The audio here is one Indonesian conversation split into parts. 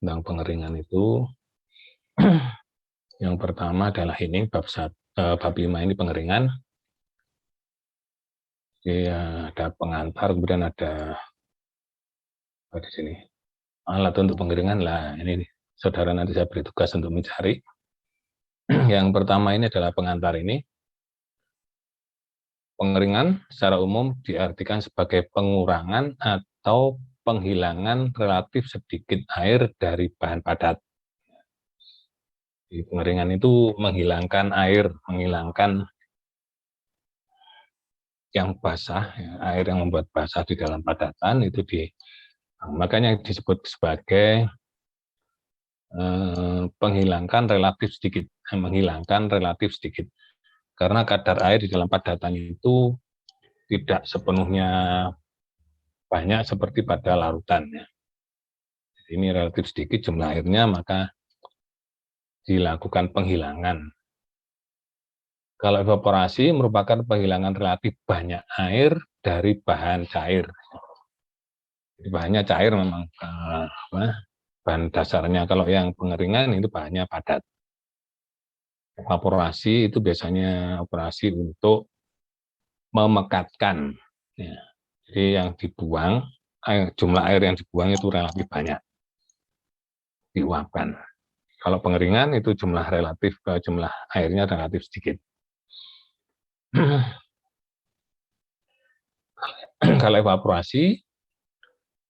tentang pengeringan itu. Yang pertama adalah ini bab 5 ini pengeringan. Jadi ada pengantar, kemudian ada di sini alat untuk pengeringan lah. Ini saudara nanti saya beri tugas untuk mencari. Yang pertama ini adalah pengantar ini. Pengeringan secara umum diartikan sebagai pengurangan atau penghilangan relatif sedikit air dari bahan padat. Di pengeringan itu menghilangkan air, menghilangkan yang basah, ya, air yang membuat basah di dalam padatan itu makanya disebut sebagai menghilangkan relatif sedikit, karena kadar air di dalam padatan itu tidak sepenuhnya banyak seperti pada larutan. Ya. Ini relatif sedikit jumlah airnya, maka dilakukan penghilangan. Kalau evaporasi merupakan penghilangan relatif banyak air dari bahan cair. Jadi bahannya cair memang bahan dasarnya. Kalau yang pengeringan itu bahannya padat. Evaporasi itu biasanya operasi untuk memekatkan. Ya. Jadi yang dibuang, jumlah air yang dibuang itu relatif banyak, diuapkan. Kalau pengeringan itu jumlah airnya relatif sedikit. Kalau evaporasi,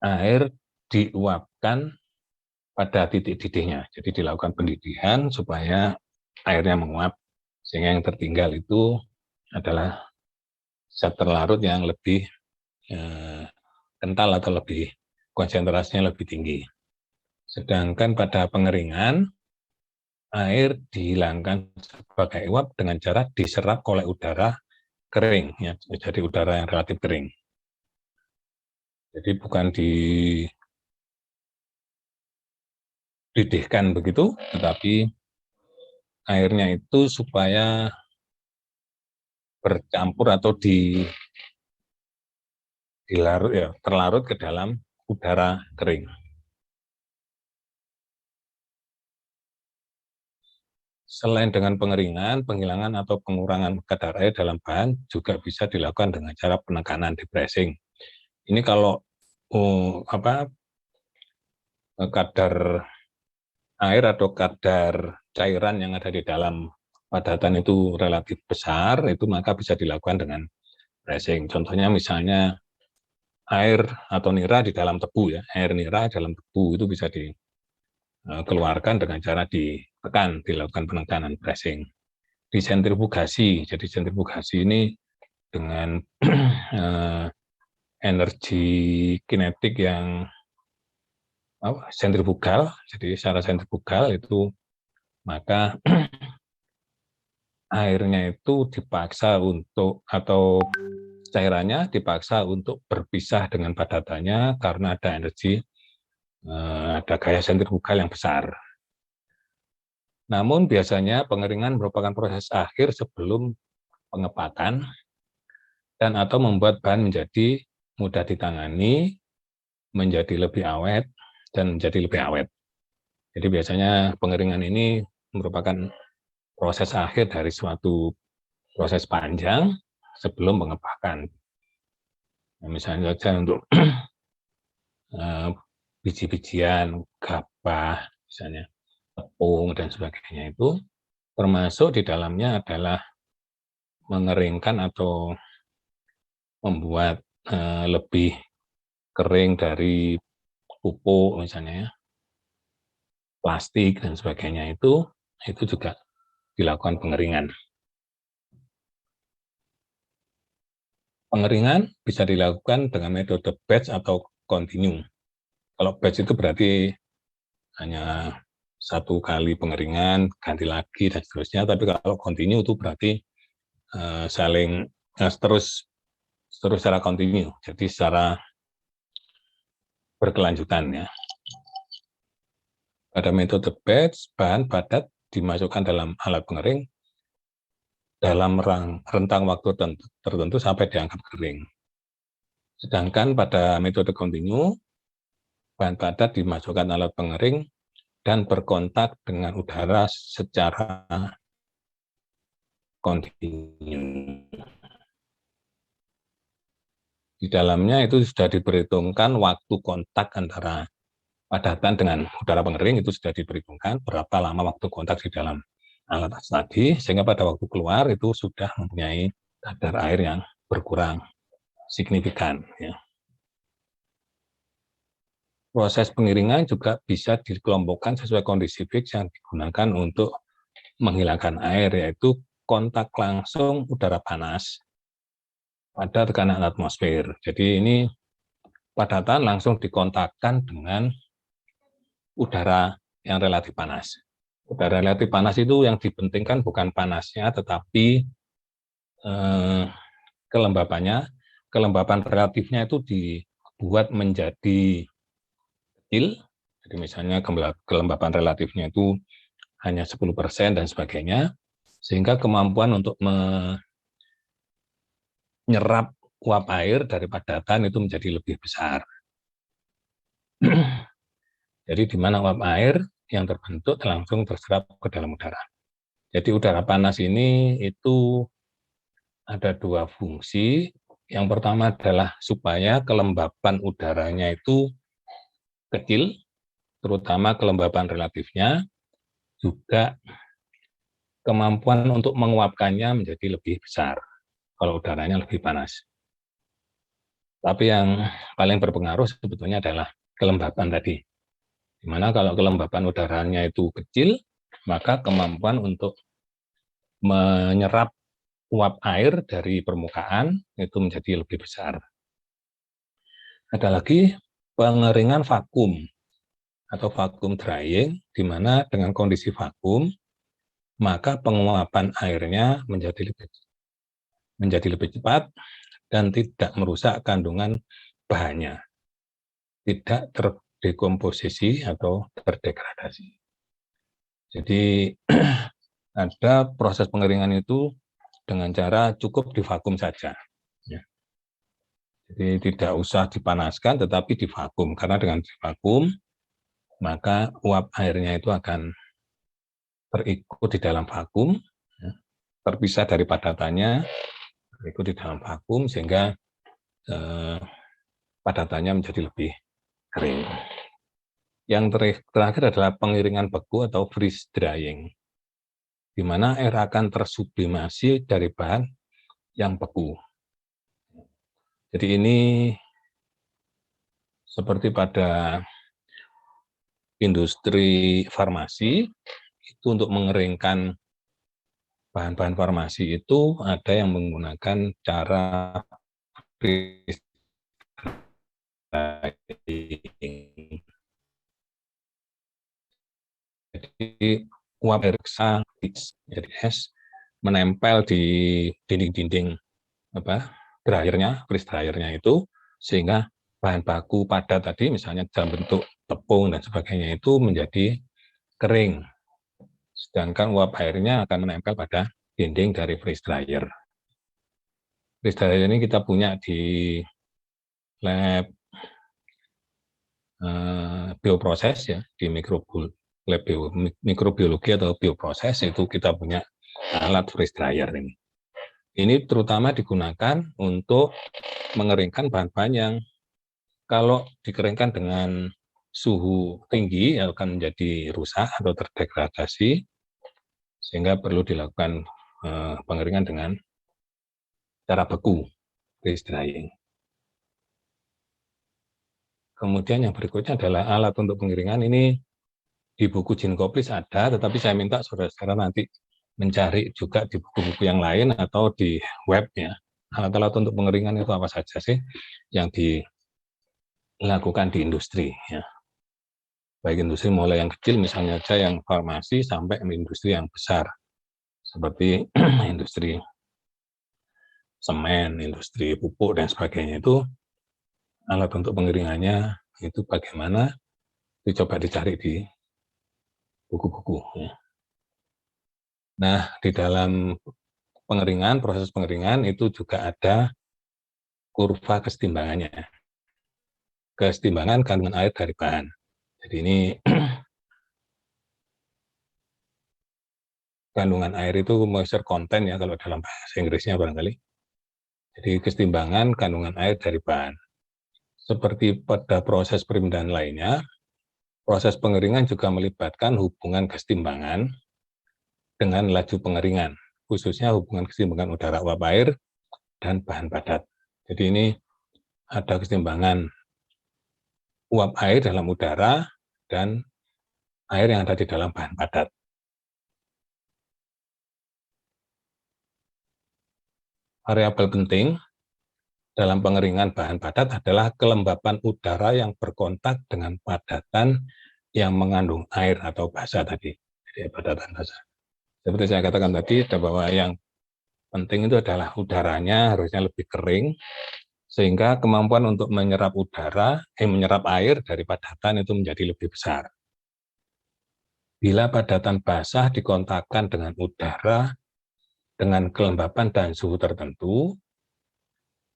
air diuapkan pada titik didihnya. Jadi dilakukan pendidihan supaya airnya menguap, sehingga yang tertinggal itu adalah zat terlarut yang lebih kental atau lebih konsentrasinya lebih tinggi. Sedangkan pada pengeringan, air dihilangkan sebagai uap dengan cara diserap oleh udara kering, ya, jadi udara yang relatif kering. Jadi bukan dididihkan begitu, tetapi airnya itu supaya bercampur atau dilarut, ya, terlarut ke dalam udara kering. Selain dengan pengeringan, penghilangan atau pengurangan kadar air dalam bahan juga bisa dilakukan dengan cara penekanan depressing. Ini kalau kadar air atau kadar cairan yang ada di dalam padatan itu relatif besar, itu maka bisa dilakukan dengan pressing. Contohnya misalnya air atau nira di dalam tebu, ya, air nira dalam tebu itu bisa dikeluarkan dengan cara ditekan, dilakukan penekanan pressing. Disentrifugasi, jadi sentrifugasi ini dengan energi kinetik yang sentrifugal, jadi secara sentrifugal itu maka airnya itu dipaksa atau cairannya dipaksa untuk berpisah dengan padatannya karena ada energi, ada gaya sentrifugal yang besar. Namun biasanya pengeringan merupakan proses akhir sebelum pengepatan dan atau membuat bahan menjadi mudah ditangani, menjadi lebih awet, dan menjadi lebih awet. Jadi biasanya pengeringan ini merupakan proses akhir dari suatu proses panjang sebelum pengepakan. Nah, misalnya saja untuk biji-bijian, gabah, misalnya tepung dan sebagainya itu, termasuk di dalamnya adalah mengeringkan atau membuat lebih kering dari pupuk misalnya, plastik dan sebagainya itu juga dilakukan pengeringan. Pengeringan bisa dilakukan dengan metode batch atau continue. Kalau batch itu berarti hanya satu kali pengeringan, ganti lagi dan seterusnya. Tapi kalau continue itu berarti terus secara continue. Jadi secara berkelanjutan, ya. Pada metode batch, bahan padat dimasukkan dalam alat pengering dalam rentang waktu tertentu sampai dianggap kering. Sedangkan pada metode continue, bahan padat dimasukkan alat pengering dan berkontak dengan udara secara kontinu. Di dalamnya itu sudah diperhitungkan waktu kontak antara padatan dengan udara pengering, itu sudah diperhitungkan berapa lama waktu kontak di dalam alat tadi, sehingga pada waktu keluar itu sudah mempunyai kadar air yang berkurang signifikan. Ya. Proses pengiringan juga bisa dikelompokkan sesuai kondisi fix yang digunakan untuk menghilangkan air, yaitu kontak langsung udara panas pada tekanan atmosfer. Jadi ini padatan langsung dikontakkan dengan udara yang relatif panas. Udara relatif panas itu yang dipentingkan bukan panasnya, tetapi kelembabannya. Kelembaban relatifnya itu dibuat menjadi kecil. Jadi misalnya kelembaban relatifnya itu hanya 10% dan sebagainya, sehingga kemampuan untuk menyerap uap air dari padatan itu menjadi lebih besar. Jadi di mana uap air yang terbentuk langsung terserap ke dalam udara. Jadi udara panas ini itu ada dua fungsi. Yang pertama adalah supaya kelembaban udaranya itu kecil, terutama kelembaban relatifnya, juga kemampuan untuk menguapkannya menjadi lebih besar kalau udaranya lebih panas. Tapi yang paling berpengaruh sebetulnya adalah kelembaban tadi. Di mana kalau kelembaban udaranya itu kecil, maka kemampuan untuk menyerap uap air dari permukaan itu menjadi lebih besar. Ada lagi pengeringan vakum atau vakum drying, di mana dengan kondisi vakum, maka penguapan airnya menjadi lebih cepat dan tidak merusak kandungan bahannya, tidak terdekomposisi atau terdegradasi. Jadi ada proses pengeringan itu dengan cara cukup divakum saja. Ya. Jadi tidak usah dipanaskan, tetapi divakum. Karena dengan divakum, maka uap airnya itu akan terikut di dalam vakum, ya, terpisah dari padatannya, terikut di dalam vakum, sehingga padatannya menjadi lebih kering. Yang terakhir adalah pengiringan beku atau freeze drying, di mana air akan tersublimasi dari bahan yang beku. Jadi ini seperti pada industri farmasi, itu untuk mengeringkan bahan-bahan farmasi itu ada yang menggunakan cara freeze drying. Jadi uap air jadi es menempel di dinding-dinding dryernya, freeze dryernya itu, sehingga bahan baku padat tadi, misalnya dalam bentuk tepung dan sebagainya itu menjadi kering. Sedangkan uap airnya akan menempel pada dinding dari freeze dryer. Freeze dryer ini kita punya di lab bioproses ya, di lab mikrobiologi atau bioproses itu kita punya alat freeze dryer ini. Ini terutama digunakan untuk mengeringkan bahan-bahan yang kalau dikeringkan dengan suhu tinggi akan menjadi rusak atau terdegradasi, sehingga perlu dilakukan pengeringan dengan cara beku, freeze drying. Kemudian yang berikutnya adalah alat untuk pengeringan. Ini di buku Jinkoplis ada, tetapi saya minta saudara-saudara nanti mencari juga di buku-buku yang lain atau di webnya. Alat-alat untuk pengeringan itu apa saja sih yang dilakukan di industri. Ya. Baik industri mulai yang kecil, misalnya saja yang farmasi, sampai industri yang besar, seperti industri semen, industri pupuk, dan sebagainya itu, alat untuk pengeringannya itu bagaimana, dicoba dicari di buku-buku. Nah, di dalam pengeringan, proses pengeringan itu juga ada kurva kesetimbangan kandungan air dari bahan. Jadi ini kandungan air itu moisture content ya kalau dalam bahasa Inggrisnya barangkali. Jadi kesetimbangan kandungan air dari bahan. Seperti pada proses pemindahan lainnya, proses pengeringan juga melibatkan hubungan kesetimbangan dengan laju pengeringan, khususnya hubungan kesetimbangan udara uap air dan bahan padat. Jadi ini ada kesetimbangan uap air dalam udara dan air yang ada di dalam bahan padat. Variabel penting dalam pengeringan bahan padat adalah kelembapan udara yang berkontak dengan padatan yang mengandung air atau basa tadi. Jadi padatan basa. Seperti saya katakan tadi, bahwa yang penting itu adalah udaranya harusnya lebih kering, sehingga kemampuan untuk menyerap menyerap air dari padatan itu menjadi lebih besar. Bila padatan basah dikontakkan dengan udara dengan kelembapan dan suhu tertentu,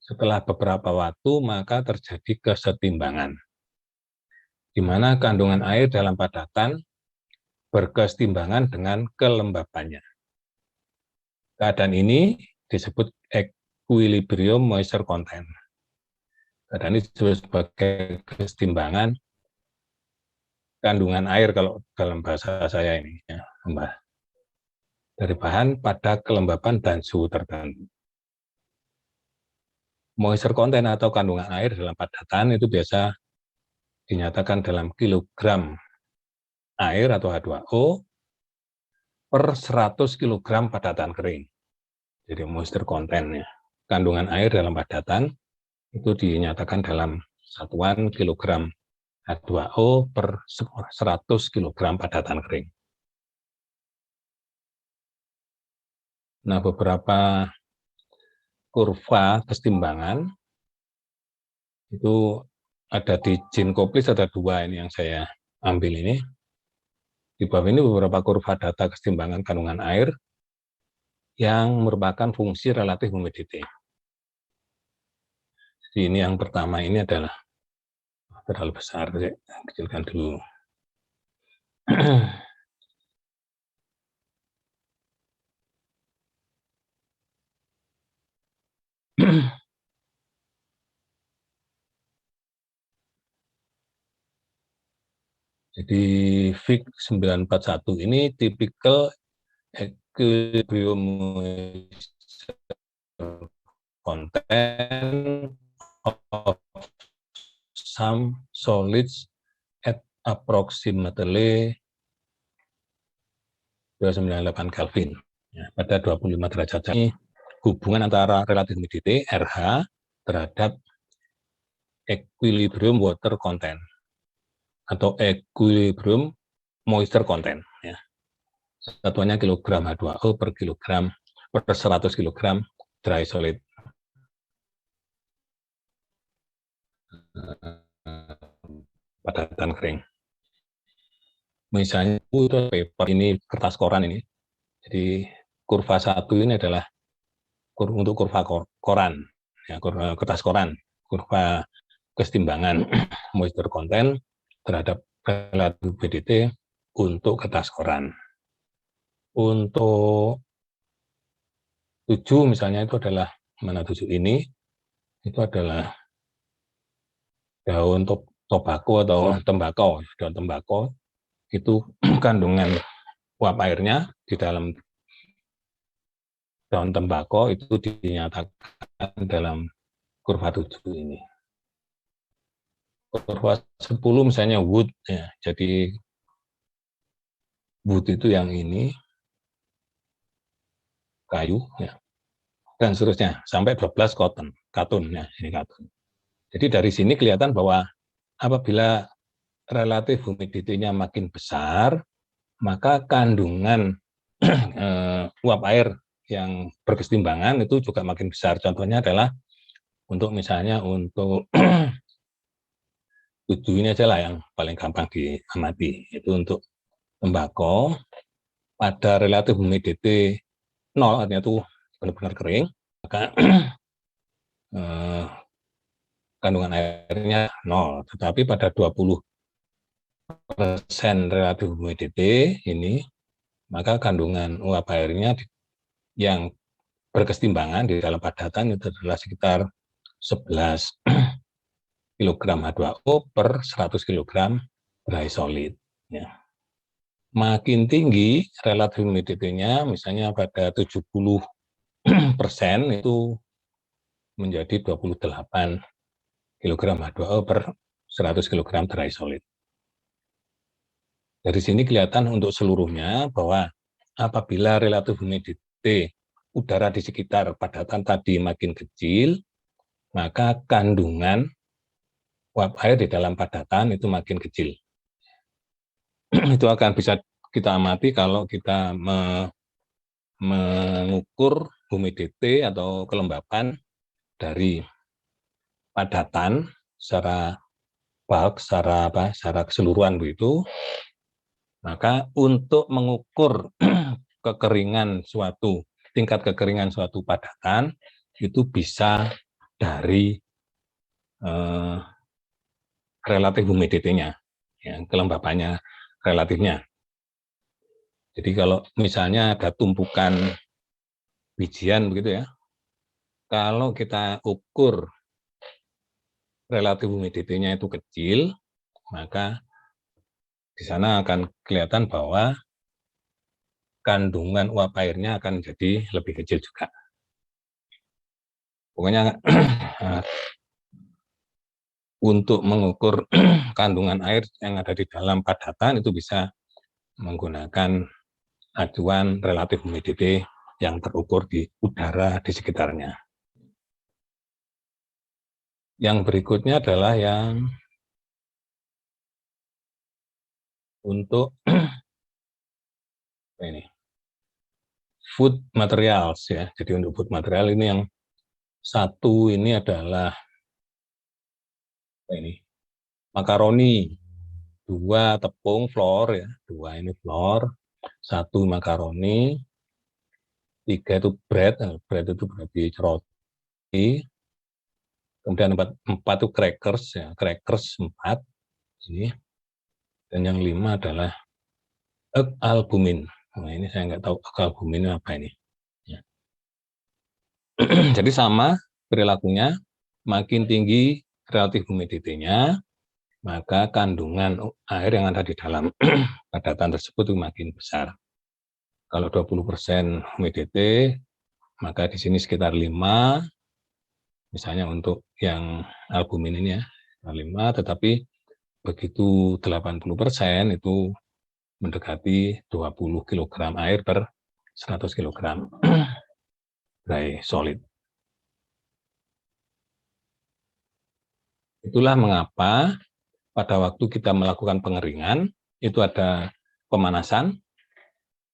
setelah beberapa waktu maka terjadi kesetimbangan, di mana kandungan air dalam padatan berkesetimbangan dengan kelembapannya. Keadaan ini disebut equilibrium moisture content. Keadaan ini disebut sebagai kesetimbangan kandungan air kalau dalam bahasa saya ini, ya, dari bahan pada kelembapan dan suhu tertentu. Moisture content atau kandungan air dalam padatan itu biasa dinyatakan dalam kilogram air atau H2O per 100 kg padatan kering. Jadi moisture content-nya. Kandungan air dalam padatan itu dinyatakan dalam satuan kilogram H2O per 100 kg padatan kering. Nah, beberapa kurva kesetimbangan itu ada di Ginkgoplis, ada dua ini yang saya ambil ini. Di bawah ini beberapa kurva data kesetimbangan kandungan air yang merupakan fungsi relatif humidity. Jadi ini yang pertama ini adalah terlalu besar, saya kecilkan dulu. Jadi FIG 941 ini typical equilibrium content of some solids at approximately 298 Kelvin. Ya, pada 25 derajat ini hubungan antara relative humidity RH terhadap equilibrium water content atau equilibrium moisture content. Ya. Satuannya kilogram H2O per kilogram per 100 kg dry solid. Padatan kering. Misalnya itu paper ini, kertas koran ini. Jadi kurva 1 ini adalah untuk kurva koran, ya, kertas koran, kurva kesetimbangan moisture content terhadap relative humidity untuk kertas koran. Untuk 7 misalnya itu adalah, mana 7 ini, itu adalah daun tobacco atau tembakau, daun tembakau, itu kandungan uap airnya di dalam daun tembakau itu dinyatakan dalam kurva 7 ini. Kurva 10 misalnya wood, ya, jadi wood itu yang ini, kayu, ya, dan seterusnya, sampai 12 katun, ya, ini katun. Jadi dari sini kelihatan bahwa apabila relatif humidity-nya makin besar, maka kandungan uap air yang berkesetimbangan itu juga makin besar. Contohnya adalah untuk misalnya untuk 7 ini aja lah yang paling gampang diamati, itu untuk tembakau pada relatif humidity 0, artinya itu benar-benar kering, maka kandungan airnya 0. Tetapi pada 20% relatif humidity ini maka kandungan uap airnya yang berkesetimbangan di dalam padatan itu adalah sekitar 11 kg H2O per 100 kg dry solid. Ya. Makin tinggi relatif humidity-nya, misalnya pada 70% itu menjadi 28 kg H2O per 100 kg dry solid. Dari sini kelihatan untuk seluruhnya bahwa apabila relatif humidity udara di sekitar padatan tadi makin kecil, maka kandungan uap air di dalam padatan itu makin kecil. Itu akan bisa kita amati kalau kita mengukur humidity atau kelembapan dari padatan secara bulk, secara keseluruhan begitu. Maka untuk mengukur kekeringan tingkat kekeringan suatu padatan itu bisa dari relatif humidity-nya, ya, kelembapannya relatifnya. Jadi kalau misalnya ada tumpukan bijian begitu ya, kalau kita ukur relatif humidity-nya itu kecil, maka di sana akan kelihatan bahwa kandungan uap airnya akan jadi lebih kecil juga. Pokoknya untuk mengukur kandungan air yang ada di dalam padatan itu bisa menggunakan acuan relatif humidity yang terukur di udara di sekitarnya. Yang berikutnya adalah yang untuk ini food materials ya. Jadi untuk food material ini yang satu ini adalah ini makaroni, 2 tepung flour ya, 2 ini flour, 1 makaroni, 3 itu bread itu berarti roti, kemudian 4 itu crackers ya, crackers 4 ini, dan yang 5 adalah egg albumin. Nah, ini saya nggak tahu egg albumin apa ini. Ya. Jadi sama perilakunya, makin tinggi relatif humidity-nya, maka kandungan air yang ada di dalam padatan tersebut makin besar. Kalau 20% humidity, maka di sini sekitar 5, misalnya untuk yang albumin ini ya, 5, tetapi begitu 80% itu mendekati 20 kg air per 100 kg dry solid. Itulah mengapa pada waktu kita melakukan pengeringan, itu ada pemanasan,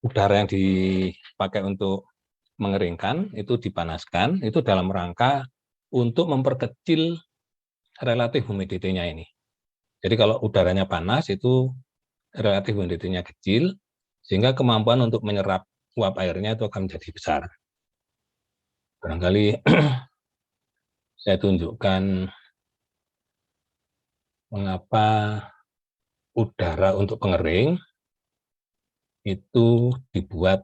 udara yang dipakai untuk mengeringkan, itu dipanaskan, itu dalam rangka untuk memperkecil relatif humidity-nya ini. Jadi kalau udaranya panas, itu relatif humidity-nya kecil, sehingga kemampuan untuk menyerap uap airnya itu akan menjadi besar. Barangkali saya tunjukkan mengapa udara untuk pengering itu dibuat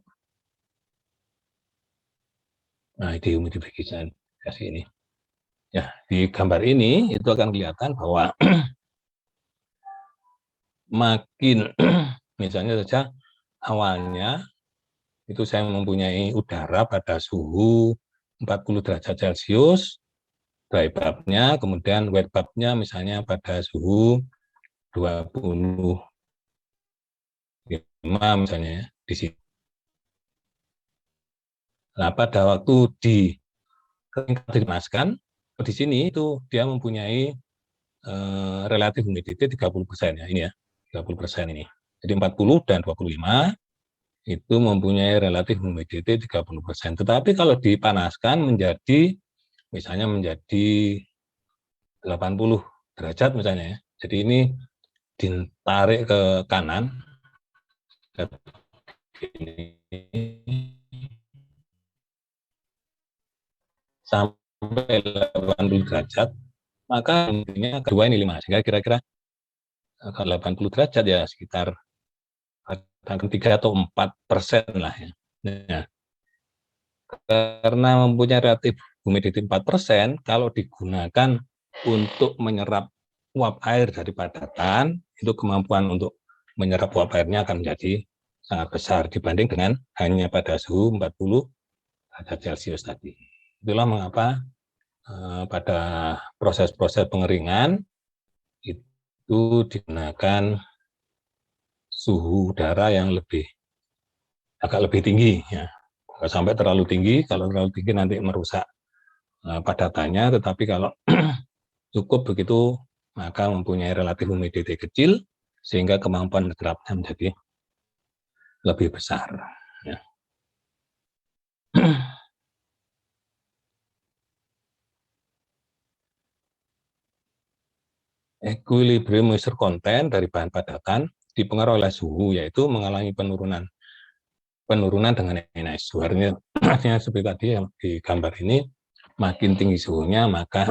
dehumidifikasi ini. Ya, di gambar ini itu akan kelihatan bahwa makin misalnya saja awalnya itu saya mempunyai udara pada suhu 40 derajat Celcius, dry bulb-nya, kemudian wet bulb-nya misalnya pada suhu 25 misalnya ya, di sini. Nah, pada waktu dipanaskan, di sini itu dia mempunyai relatif humidity 30% ya, ini ya, 30% ini. Jadi 40 dan 25 itu mempunyai relatif humidity 30%. Tetapi kalau dipanaskan misalnya menjadi 80 derajat misalnya ya. Jadi ini ditarik ke kanan sampai 80 derajat, maka intinya kedua ini 5, sehingga kira-kira 80 derajat ya sekitar katakan 3 atau 4% lah ya. Nah, karena mempunyai relatif humidity 4%, kalau digunakan untuk menyerap uap air dari padatan, itu kemampuan untuk menyerap uap airnya akan menjadi sangat besar dibanding dengan hanya pada suhu 40 derajat Celcius tadi. Itulah mengapa pada proses-proses pengeringan itu digunakan suhu udara yang agak lebih tinggi, ya. Nggak sampai terlalu tinggi. Kalau terlalu tinggi nanti merusak padatannya, tetapi kalau cukup begitu maka mempunyai relatif humidity kecil sehingga kemampuan menyerapnya menjadi lebih besar, ya. Equilibrium moisture content dari bahan padatan dipengaruhi oleh suhu, yaitu mengalami penurunan dengan NaS. Artinya seperti tadi yang di gambar ini, makin tinggi suhunya maka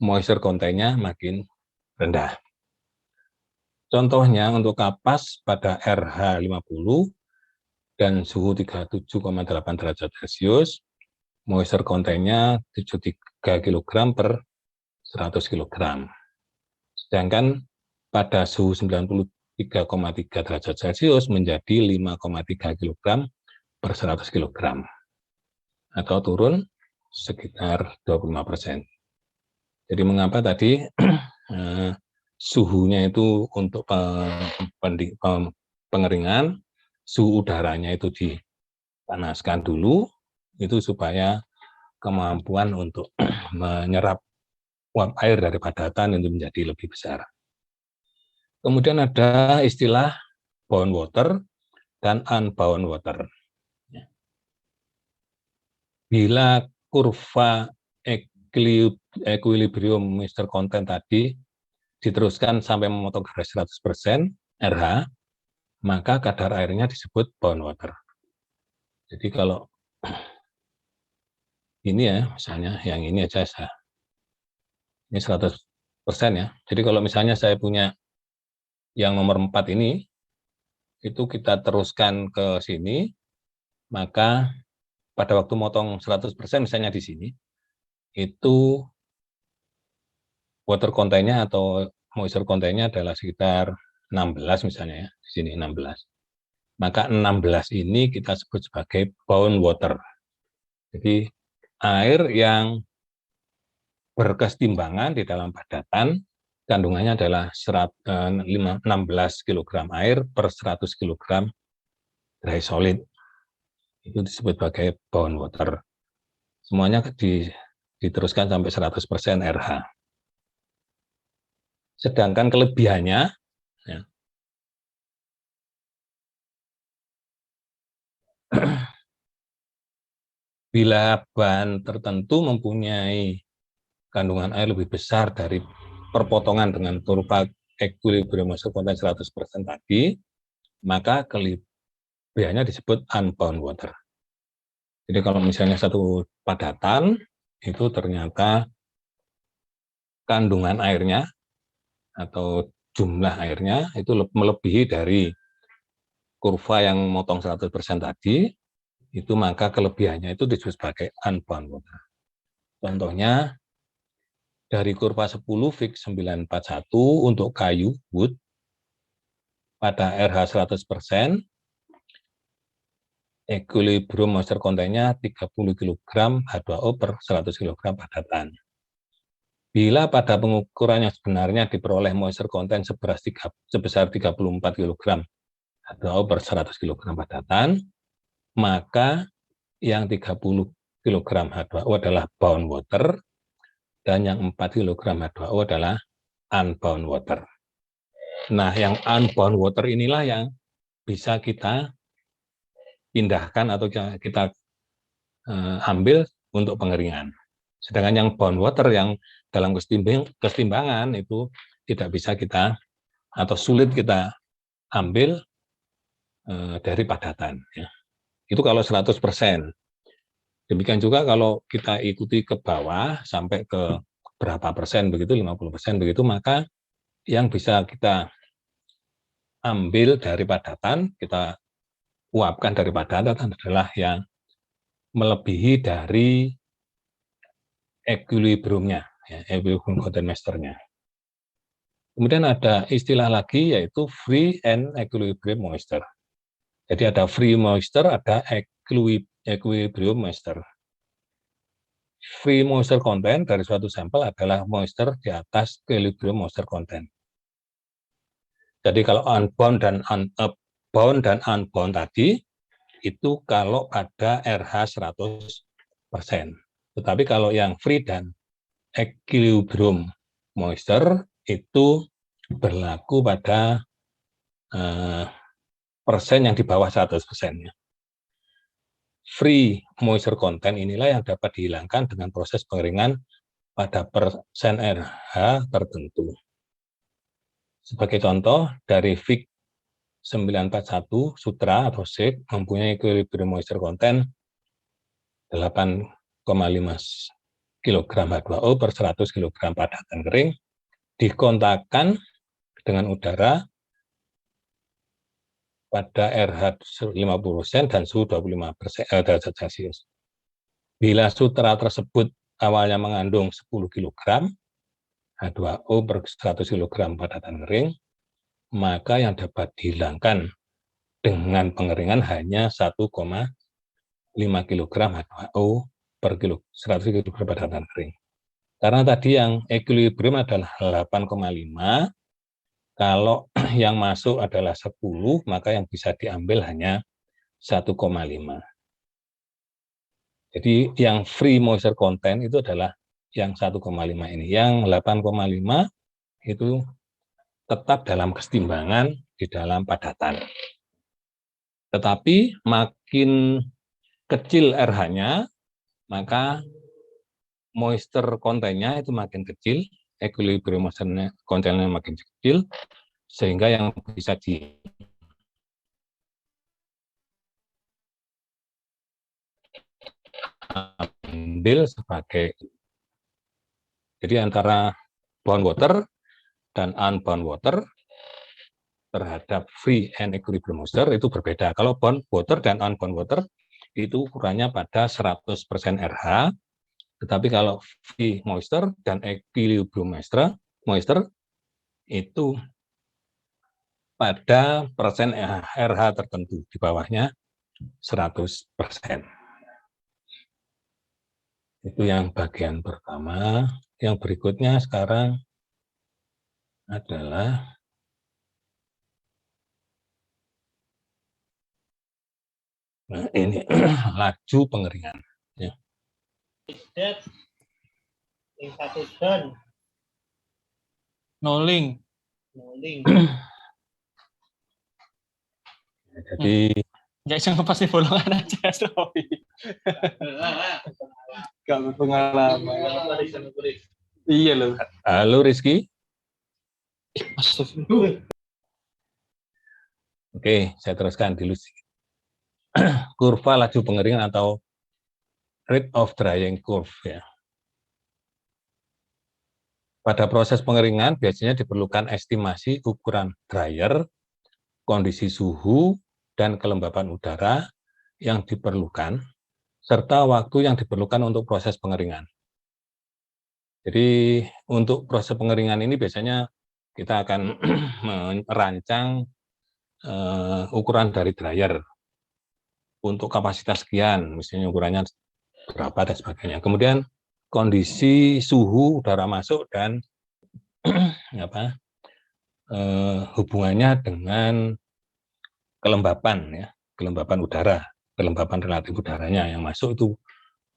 moisture content-nya makin rendah. Contohnya untuk kapas pada RH 50 dan suhu 37,8 derajat Celcius, moisture content-nya 73 kg per 100 kg. Sedangkan pada suhu 93,3 derajat Celcius menjadi 5,3 kg per 100 kg, atau turun sekitar 25%. Jadi mengapa tadi suhunya itu untuk pengeringan, suhu udaranya itu dipanaskan dulu, itu supaya kemampuan untuk menyerap uap air dari padatan itu menjadi lebih besar. Kemudian ada istilah bound water dan unbound water. Bila kurva equilibrium moisture content tadi diteruskan sampai memotong garis 100% RH, maka kadar airnya disebut bound water. Jadi kalau ini ya, misalnya yang ini aja ini 100% ya. Jadi kalau misalnya saya punya yang nomor 4 ini, itu kita teruskan ke sini, maka pada waktu motong 100% misalnya di sini, itu water content-nya atau moisture content-nya adalah sekitar 16 misalnya ya, di sini 16. Maka 16 ini kita sebut sebagai bound water. Jadi air yang berkesetimbangan di dalam padatan, kandungannya adalah 16 kg air per 100 kg dry solid. Itu disebut sebagai bound water. Semuanya diteruskan sampai 100% RH. Sedangkan kelebihannya, ya, bila bahan tertentu mempunyai kandungan air lebih besar dari perpotongan dengan kurva equilibrium moisture content 100% tadi, maka kelebihannya disebut unbound water. Jadi kalau misalnya satu padatan, itu ternyata kandungan airnya atau jumlah airnya itu melebihi dari kurva yang motong 100% tadi, itu maka kelebihannya itu disebut sebagai unbound water. Contohnya, dari kurva 10 fix 941 untuk kayu wood pada RH 100%, equilibrium moisture content-nya 30 kg H2O per 100 kg padatan. Bila pada pengukuran yang sebenarnya diperoleh moisture content sebesar 34 kg H2O per 100 kg padatan, maka yang 30 kg H2O adalah bound water, dan yang 4 kg H2O adalah unbound water. Nah, yang unbound water inilah yang bisa kita pindahkan atau kita ambil untuk pengeringan. Sedangkan yang bound water yang dalam kesetimbangan itu tidak bisa kita atau sulit kita ambil dari padatan. Ya. Itu kalau 100%. Demikian juga kalau kita ikuti ke bawah sampai ke berapa persen begitu, 50% begitu, maka yang bisa kita ambil dari padatan, kita uapkan dari padatan adalah yang melebihi dari equilibriumnya, ya, equilibrium content master-nya. Kemudian ada istilah lagi yaitu free and equilibrium moisture. Jadi ada free moisture, ada equilibrium moisture. Free moisture content dari suatu sampel adalah moisture di atas equilibrium moisture content. Jadi kalau bound dan unbound tadi itu kalau pada RH 100%. Tetapi kalau yang free dan equilibrium moisture itu berlaku pada persen yang di bawah 100%-nya. Free moisture content inilah yang dapat dihilangkan dengan proses pengeringan pada persen RH tertentu. Sebagai contoh, dari Fic 941 sutra atau SIG mempunyai equilibrium moisture content 8,5 kg H2O per 100 kg padatan kering dikontakkan dengan udara pada RH 50% dan suhu 25% derajat Celcius. Bila sutra tersebut awalnya mengandung 10 kg H2O per 100 kg padatan kering, maka yang dapat dihilangkan dengan pengeringan hanya 1,5 kg H2O per 100 kg padatan kering. Karena tadi yang equilibrium adalah 8,5, kalau yang masuk adalah 10, maka yang bisa diambil hanya 1,5. Jadi yang free moisture content itu adalah yang 1,5 ini. Yang 8,5 itu tetap dalam kesetimbangan di dalam padatan. Tetapi makin kecil RH-nya, maka moisture content-nya itu makin kecil, equilibrium moisture content-nya makin kecil, sehingga yang bisa diambil sebagai, jadi antara bound water dan unbound water terhadap free and equilibrium moisture itu berbeda. Kalau bound water dan unbound water itu ukurannya pada 100% RH, tetapi kalau free moisture dan equilibrium moisture itu pada persen RH tertentu, di bawahnya 100%. Itu yang bagian pertama. Yang berikutnya sekarang adalah ini laju pengeringan. Ya. Noling. Jadi Nggak bisa ngepas di bolongan aja, sorry. Gak berpengalaman. Iya loh. halo Rizky. Astagfirullah. Oke, saya teruskan dulu. Kurva laju pengeringan atau rate of drying curve, ya. Pada proses pengeringan biasanya diperlukan estimasi ukuran dryer, kondisi suhu, dan kelembapan udara yang diperlukan, serta waktu yang diperlukan untuk proses pengeringan. Jadi untuk proses pengeringan ini biasanya kita akan merancang ukuran dari dryer untuk kapasitas sekian, misalnya ukurannya berapa dan sebagainya. Kemudian kondisi suhu udara masuk dan hubungannya dengan kelembapan, ya, kelembapan udara, kelembapan relatif udaranya yang masuk itu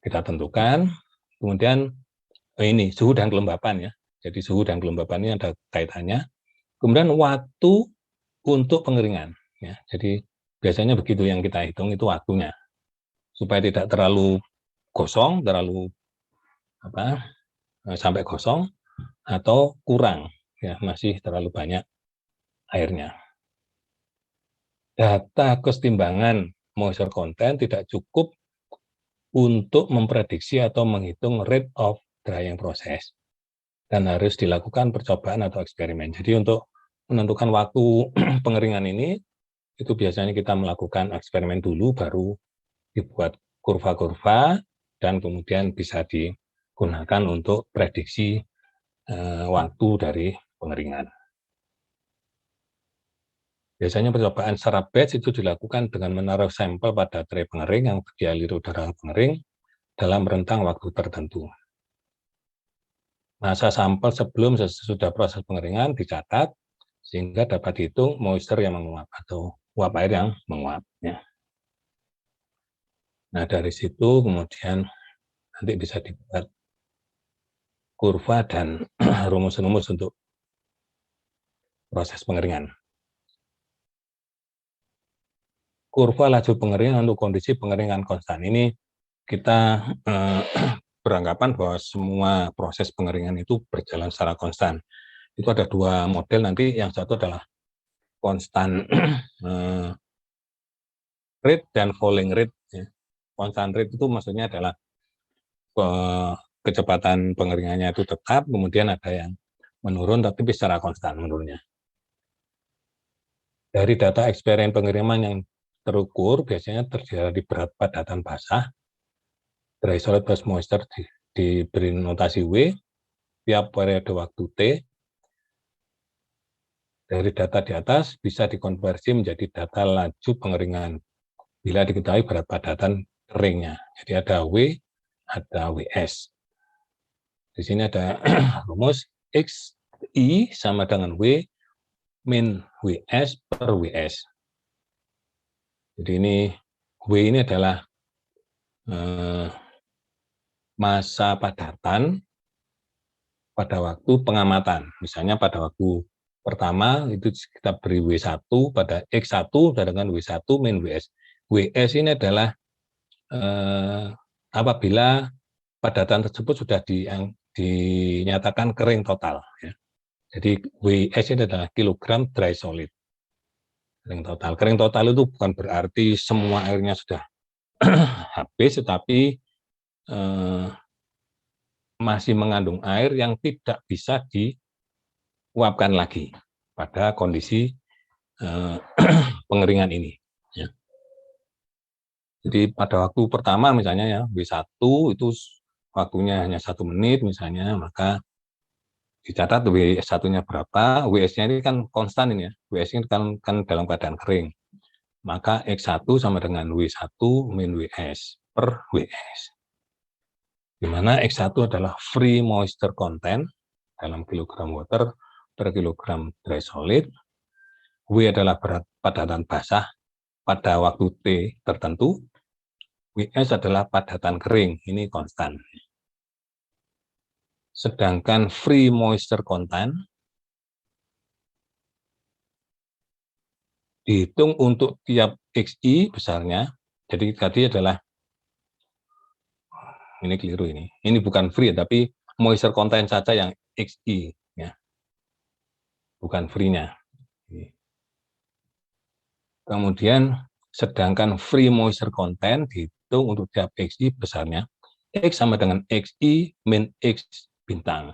kita tentukan. Kemudian ini suhu dan kelembapan, ya. Jadi suhu dan kelembapan ini ada kaitannya. Kemudian waktu untuk pengeringan, ya. Jadi biasanya begitu yang kita hitung itu waktunya, supaya tidak terlalu gosong, terlalu sampai gosong atau kurang, ya, masih terlalu banyak airnya. Data kesetimbangan moisture content tidak cukup untuk memprediksi atau menghitung rate of drying process, dan harus dilakukan percobaan atau eksperimen. Jadi untuk menentukan waktu pengeringan ini, itu biasanya kita melakukan eksperimen dulu, baru dibuat kurva-kurva, dan kemudian bisa digunakan untuk prediksi waktu dari pengeringan. Biasanya percobaan secara batch itu dilakukan dengan menaruh sampel pada tray pengering yang dialiri udara pengering dalam rentang waktu tertentu. Masa sampel sebelum sesudah proses pengeringan dicatat sehingga dapat dihitung moisture yang menguap atau uap air yang menguap. Ya. Nah, dari situ kemudian nanti bisa dibuat kurva dan rumus-rumus untuk proses pengeringan. Kurva laju pengeringan untuk kondisi pengeringan konstan. Ini kita beranggapan bahwa semua proses pengeringan itu berjalan secara konstan. Itu ada dua model nanti, yang satu adalah konstan rate dan falling rate. Konstan rate itu maksudnya adalah kecepatan pengeringannya itu tetap, kemudian ada yang menurun tapi secara konstan menurunnya. Dari data eksperimen pengiriman yang terukur biasanya terjadi berat padatan basah, dry solid plus moisture diberi notasi W tiap periode waktu T. Dari data di atas bisa dikonversi menjadi data laju pengeringan bila diketahui berat padatan keringnya. Jadi ada W, ada WS. Di sini ada rumus XI sama dengan W min WS per WS. Jadi ini W ini adalah masa padatan pada waktu pengamatan. Misalnya pada waktu pertama itu kita beri W1 pada X1 dengan W1 min WS. WS ini adalah apabila padatan tersebut sudah dinyatakan kering total. Ya. Jadi WS ini adalah kilogram dry solid. Kering total. Kering total itu bukan berarti semua airnya sudah habis, tetapi masih mengandung air yang tidak bisa diuapkan lagi pada kondisi pengeringan ini. Ya. Jadi pada waktu pertama misalnya ya W1 itu waktunya hanya 1 menit misalnya, maka dicatat W1-nya berapa, WS-nya ini kan konstan ini ya, WS-nya kan dalam keadaan kering. Maka X1 sama dengan W1 min WS per WS. Di mana X1 adalah free moisture content dalam kilogram water per kilogram dry solid. W adalah berat padatan basah pada waktu T tertentu. WS adalah padatan kering, ini konstan. Sedangkan free moisture content dihitung untuk tiap XI besarnya. Jadi tadi adalah, ini keliru ini bukan free, tapi moisture content saja yang XI, ya. Bukan free-nya. Kemudian sedangkan free moisture content dihitung untuk tiap XI besarnya. X sama dengan XI min X bintang.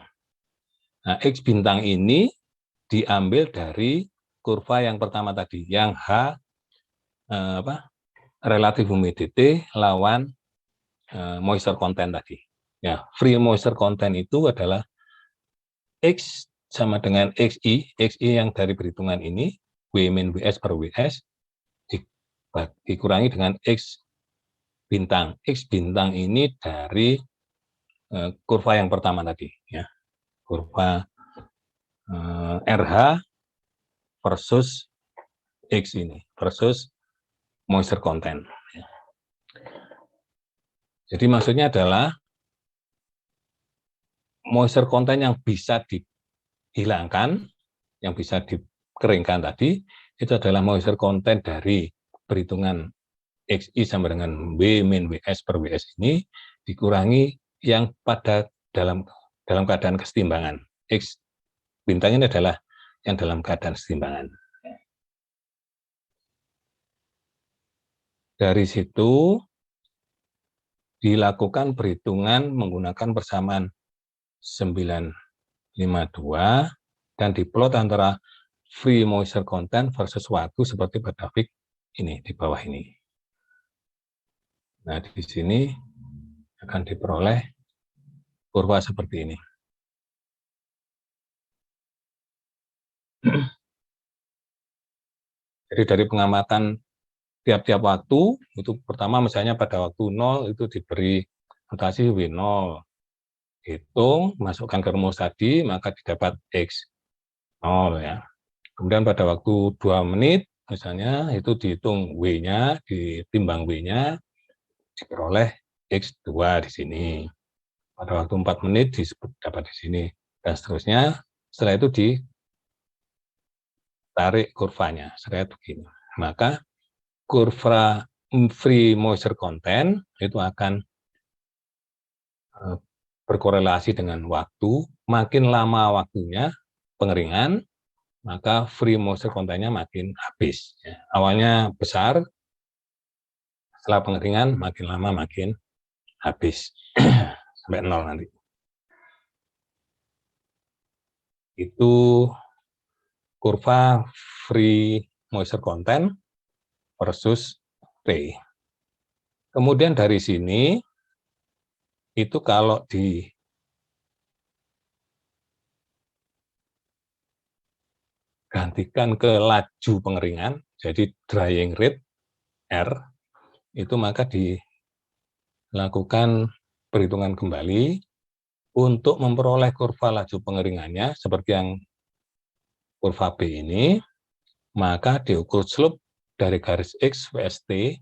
Nah, X bintang ini diambil dari kurva yang pertama tadi, yang H relative humidity lawan moisture content tadi. Ya, free moisture content itu adalah X sama dengan XI yang dari perhitungan ini, W min WS per WS, dikurangi dengan X bintang. X bintang ini dari kurva yang pertama tadi, ya, kurva RH versus X ini versus moisture content. Jadi maksudnya adalah moisture content yang bisa dihilangkan, yang bisa dikeringkan tadi, itu adalah moisture content dari perhitungan XI sama dengan W min WS per WS ini dikurangi yang pada dalam keadaan kesetimbangan. X bintang ini adalah yang dalam keadaan kesetimbangan. Dari situ dilakukan perhitungan menggunakan persamaan 952 dan diplot antara free moisture content versus waktu seperti pada fig ini di bawah ini. Nah, di sini akan diperoleh kurva seperti ini. Jadi dari pengamatan tiap-tiap waktu, itu pertama misalnya pada waktu 0 itu diberi notasi W0. Hitung, masukkan ke rumus tadi, maka didapat X0 ya. Kemudian pada waktu 2 menit, misalnya itu dihitung W-nya, ditimbang W-nya, diperoleh X2 di sini. Pada waktu 4 menit dapat di sini, dan seterusnya. Setelah itu ditarik kurvanya, saya begini. Maka kurva free moisture content itu akan berkorelasi dengan waktu. Makin lama waktunya pengeringan, maka free moisture content-nya makin habis. Awalnya besar, setelah pengeringan makin lama makin habis sampai 0 nanti. Itu kurva free moisture content versus T. Kemudian dari sini, itu kalau digantikan ke laju pengeringan, jadi drying rate, R, itu maka dilakukan perhitungan kembali untuk memperoleh kurva laju pengeringannya, seperti yang kurva B ini, maka diukur slope dari garis X VST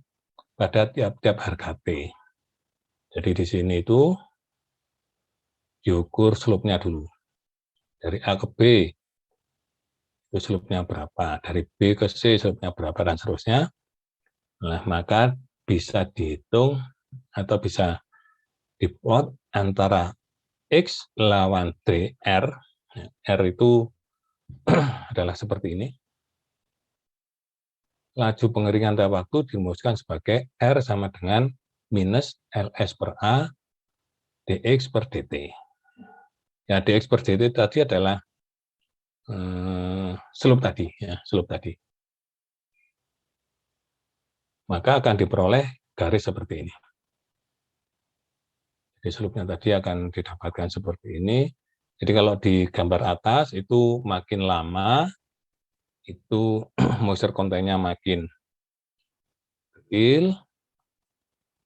pada tiap-tiap harga T. Jadi di sini itu diukur slope-nya dulu. Dari A ke B, itu slope-nya berapa. Dari B ke C, slope-nya berapa, dan seterusnya. Nah, maka bisa dihitung atau bisa diplot antara X lawan T, R. R itu adalah seperti ini. Laju pengeringan tiap waktu dirumuskan sebagai R sama dengan minus LS per A dx per dt. Ya, dx per dt tadi adalah slope tadi, ya, slope tadi. Maka akan diperoleh garis seperti ini. Jadi slope-nya tadi akan didapatkan seperti ini. Jadi kalau di gambar atas itu makin lama itu moisture content-nya makin kecil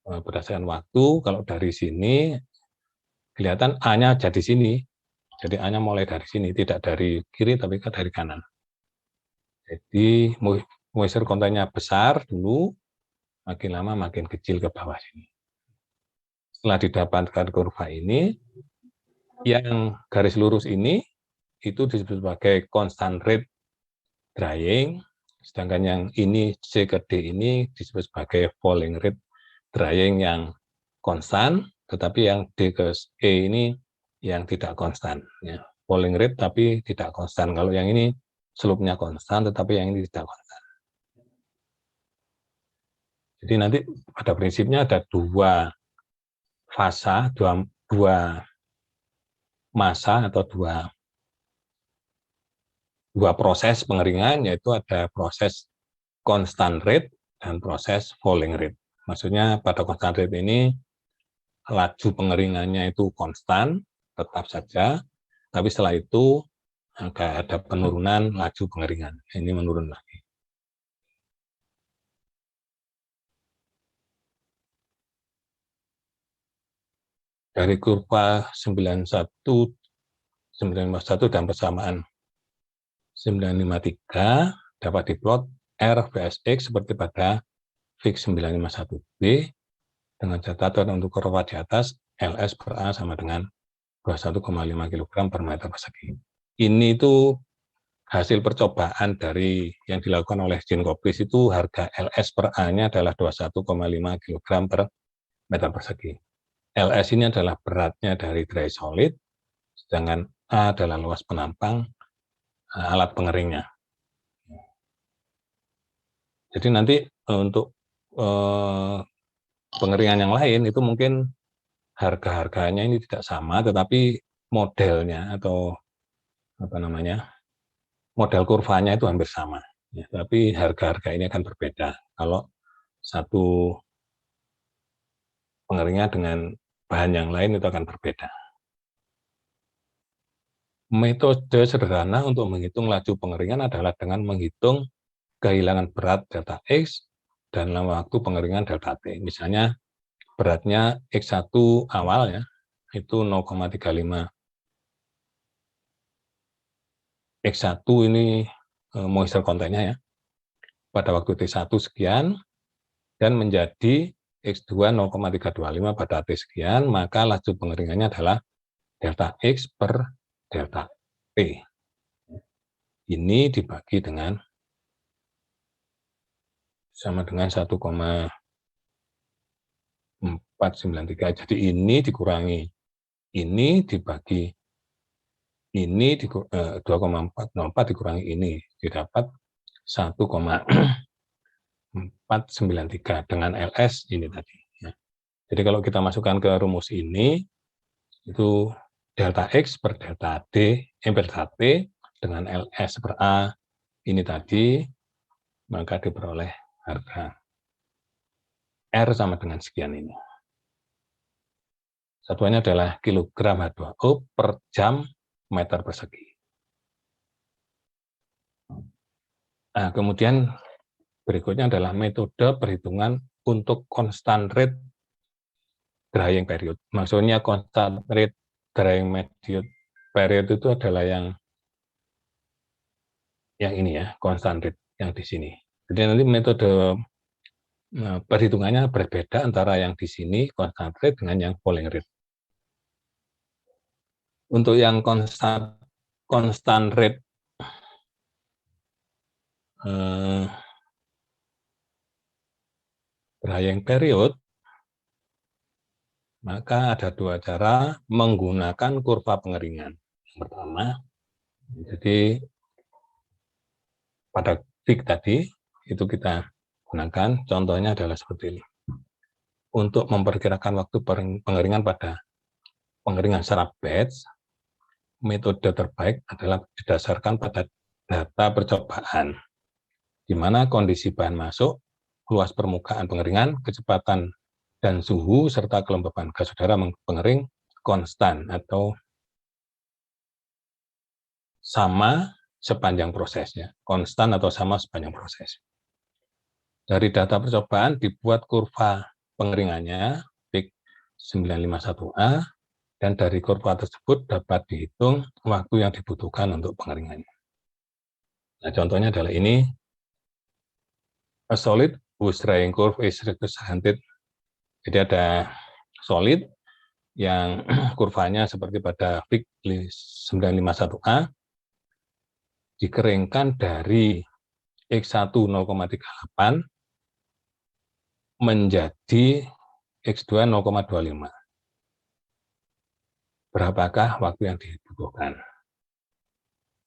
berdasarkan waktu. Kalau dari sini kelihatan A-nya jadi sini. Jadi A-nya mulai dari sini, tidak dari kiri tapi dari kanan. Jadi moisture content-nya besar dulu, makin lama makin kecil ke bawah sini. Setelah didapatkan kurva ini, yang garis lurus ini itu disebut sebagai constant rate drying, sedangkan yang ini C ke D ini disebut sebagai falling rate drying yang konstan, tetapi yang D ke E ini yang tidak konstan. Ya. Falling rate tapi tidak konstan. Kalau yang ini slope-nya konstan, tetapi yang ini tidak konstan. Jadi nanti pada prinsipnya ada dua fasa, dua masa atau dua proses pengeringan, yaitu ada proses constant rate dan proses falling rate. Maksudnya pada constant rate ini laju pengeringannya itu konstan, tetap saja, tapi setelah itu ada penurunan laju pengeringan. Ini menurun lagi. Dari kurva 91 dan persamaan 953 dapat diplot R vs X seperti pada fig 951B dengan catatan untuk kurva di atas LS per A sama dengan 21,5 kg per meter persegi. Ini itu hasil percobaan dari yang dilakukan oleh Jenkoplis, itu harga LS per A-nya adalah 21,5 kg per meter persegi. LS ini adalah beratnya dari dry solid, sedangkan A adalah luas penampang alat pengeringnya. Jadi nanti untuk pengeringan yang lain itu mungkin harga-harganya ini tidak sama, tetapi modelnya atau apa namanya model kurvanya itu hampir sama. Ya, tapi harga-harga ini akan berbeda kalau satu pengeringan dengan bahan yang lain itu akan berbeda. Metode sederhana untuk menghitung laju pengeringan adalah dengan menghitung kehilangan berat delta X dan lama waktu pengeringan delta T. Misalnya beratnya X1 awal ya, itu 0,35. X1 ini moisture content-nya ya, pada waktu T1 sekian, dan menjadi X2 0,325 pada T sekian, maka laju pengeringannya adalah delta X per delta T. Ini dibagi dengan sama dengan 1,493. Jadi ini dikurangi ini dibagi ini 2,404 dikurangi ini didapat 1,493 dengan LS ini tadi. Jadi kalau kita masukkan ke rumus ini itu delta X per delta D per delta T dengan LS per A ini tadi, maka diperoleh harga R sama dengan sekian ini. Satuannya adalah kilogram H2O per jam meter persegi. Nah, kemudian berikutnya adalah metode perhitungan untuk constant rate drying period. Maksudnya constant rate drying period itu adalah yang ini ya, constant rate yang di sini. Jadi nanti metode perhitungannya berbeda antara yang di sini constant rate dengan yang falling rate. Untuk yang constant rate drying period, maka ada dua cara menggunakan kurva pengeringan. Yang pertama, jadi pada peak tadi itu kita gunakan, contohnya adalah seperti ini. Untuk memperkirakan waktu pengeringan pada pengeringan secara batch, metode terbaik adalah didasarkan pada data percobaan, di mana kondisi bahan masuk, luas permukaan pengeringan, kecepatan dan suhu, serta kelembapan gas udara pengering konstan atau sama sepanjang prosesnya, konstan atau sama sepanjang proses. Dari data percobaan dibuat kurva pengeringannya, peak 951A, dan dari kurva tersebut dapat dihitung waktu yang dibutuhkan untuk pengeringannya. Nah, contohnya adalah ini, a solid whose drying curve is represented. Jadi ada solid yang kurvanya seperti pada peak 951A, dikeringkan dari X1 0,38 menjadi X2 0,25. Berapakah waktu yang dibutuhkan?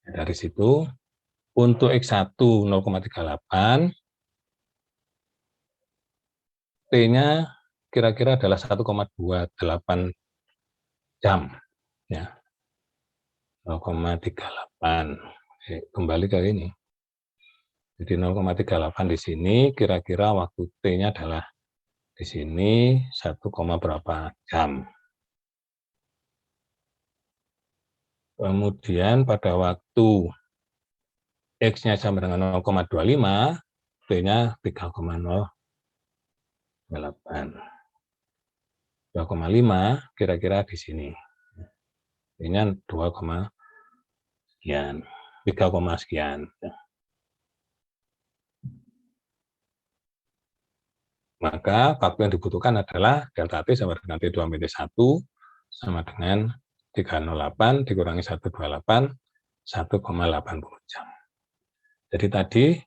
Dari situ, untuk X1 0,38, T-nya kira-kira adalah 1,28 jam. Ya. 0,38. Kembali ke ini. Jadi 0,38 di sini, kira-kira waktu T-nya adalah di sini 1, berapa jam. Kemudian pada waktu X-nya sama dengan 0,25, T-nya 3,08. 2,5 kira-kira di sini. T-nya 2, sekian. 3, sekian. Maka waktu yang dibutuhkan adalah delta T sama dengan T2-T1 sama dengan 308 dikurangi 128, 1,80 jam. Jadi tadi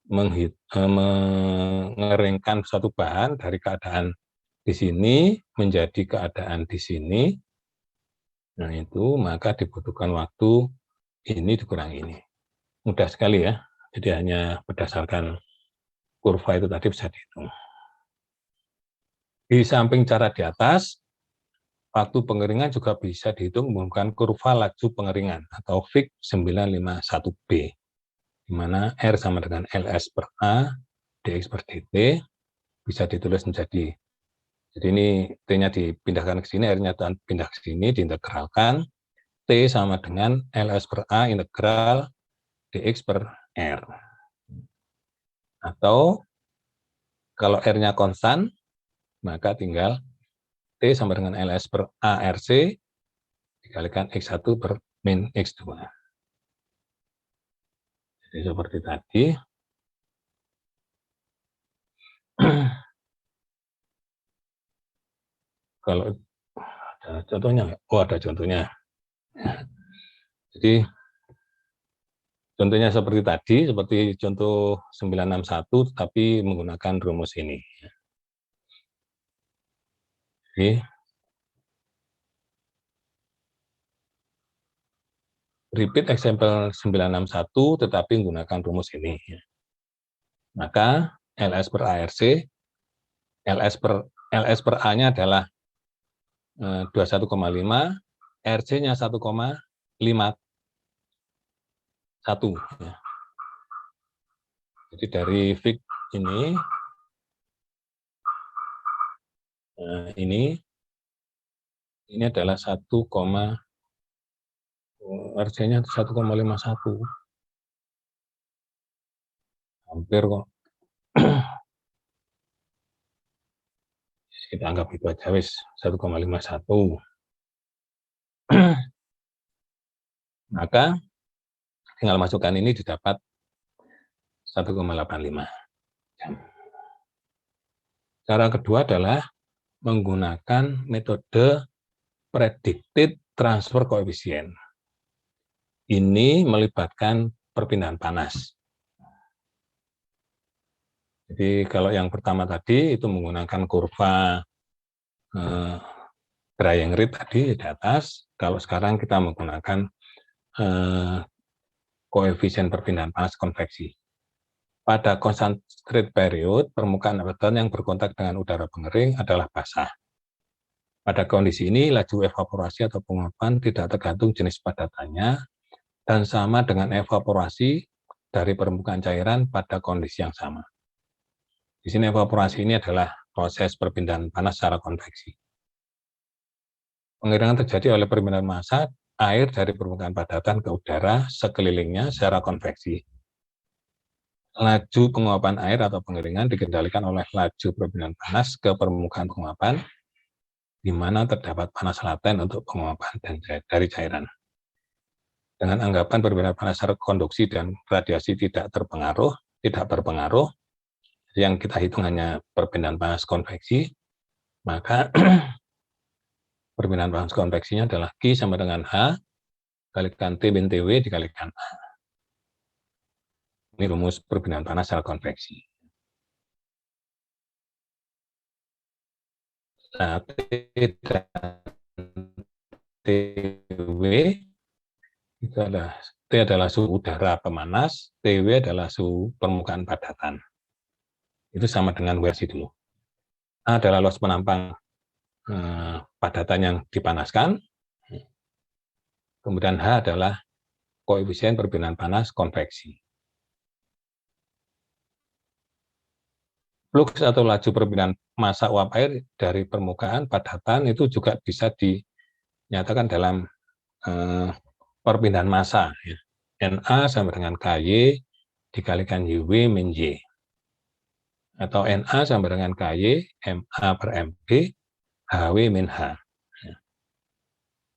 mengeringkan suatu bahan dari keadaan di sini menjadi keadaan di sini, nah itu maka dibutuhkan waktu ini dikurangi ini. Mudah sekali ya, jadi hanya berdasarkan kurva itu tadi bisa dihitung. Di samping cara di atas, waktu pengeringan juga bisa dihitung menggunakan kurva laju pengeringan atau Fick 951B, di mana R sama dengan LS per A, dx per dt, bisa ditulis menjadi, jadi ini T-nya dipindahkan ke sini, R-nya pindah ke sini, diintegralkan, T sama dengan LS per A integral dx per R. Atau kalau R-nya konstan, maka tinggal T sama dengan LS per ARC dikalikan X1 per min X2. Jadi seperti tadi. Kalau ada contohnya nggak? Oh, ada contohnya. Jadi contohnya seperti tadi, seperti contoh 961, tetapi menggunakan rumus ini. Jadi, repeat example 961, tetapi menggunakan rumus ini. Maka LS per ARC, LS per A-nya adalah 21,5, RC-nya 1,51. Jadi dari Fick ini adalah 1, RC-nya 1,51. Hampir kok. Kita anggap itu aja wis 1,51. Maka tinggal masukkan ini didapat 1,85 jam. Cara kedua adalah menggunakan metode predicted transfer coefficient. Ini melibatkan perpindahan panas. Jadi kalau yang pertama tadi itu menggunakan kurva drying rate tadi di atas, kalau sekarang kita menggunakan koefisien perpindahan panas konveksi. Pada concentrate period, permukaan abadan yang berkontak dengan udara pengering adalah basah. Pada kondisi ini, laju evaporasi atau penguapan tidak tergantung jenis padatannya dan sama dengan evaporasi dari permukaan cairan pada kondisi yang sama. Di sini evaporasi ini adalah proses perpindahan panas secara konveksi. Pengeringan terjadi oleh perpindahan massa air dari permukaan padatan ke udara sekelilingnya secara konveksi. Laju penguapan air atau pengeringan dikendalikan oleh laju perpindahan panas ke permukaan penguapan, di mana terdapat panas laten untuk penguapan dari cairan. Dengan anggapan perpindahan panas secara konduksi dan radiasi tidak berpengaruh, yang kita hitung hanya perpindahan panas konveksi, maka perpindahan panas konveksinya adalah Q sama dengan H kalikan T bin TW dikalikan A. Ini rumus perpindahan panas secara konveksi. Nah, T dan TW itu adalah T adalah suhu udara pemanas, TW adalah suhu permukaan padatan. Itu sama dengan versi dulu. A adalah luas penampang padatan yang dipanaskan. Kemudian H adalah koefisien perpindahan panas konveksi. Flux atau laju perpindahan massa uap air dari permukaan padatan itu juga bisa dinyatakan dalam perpindahan massa. Ya. NA sama dengan KY dikalikan UW min Y. Atau NA sama dengan KY, MA per MB, HW min H.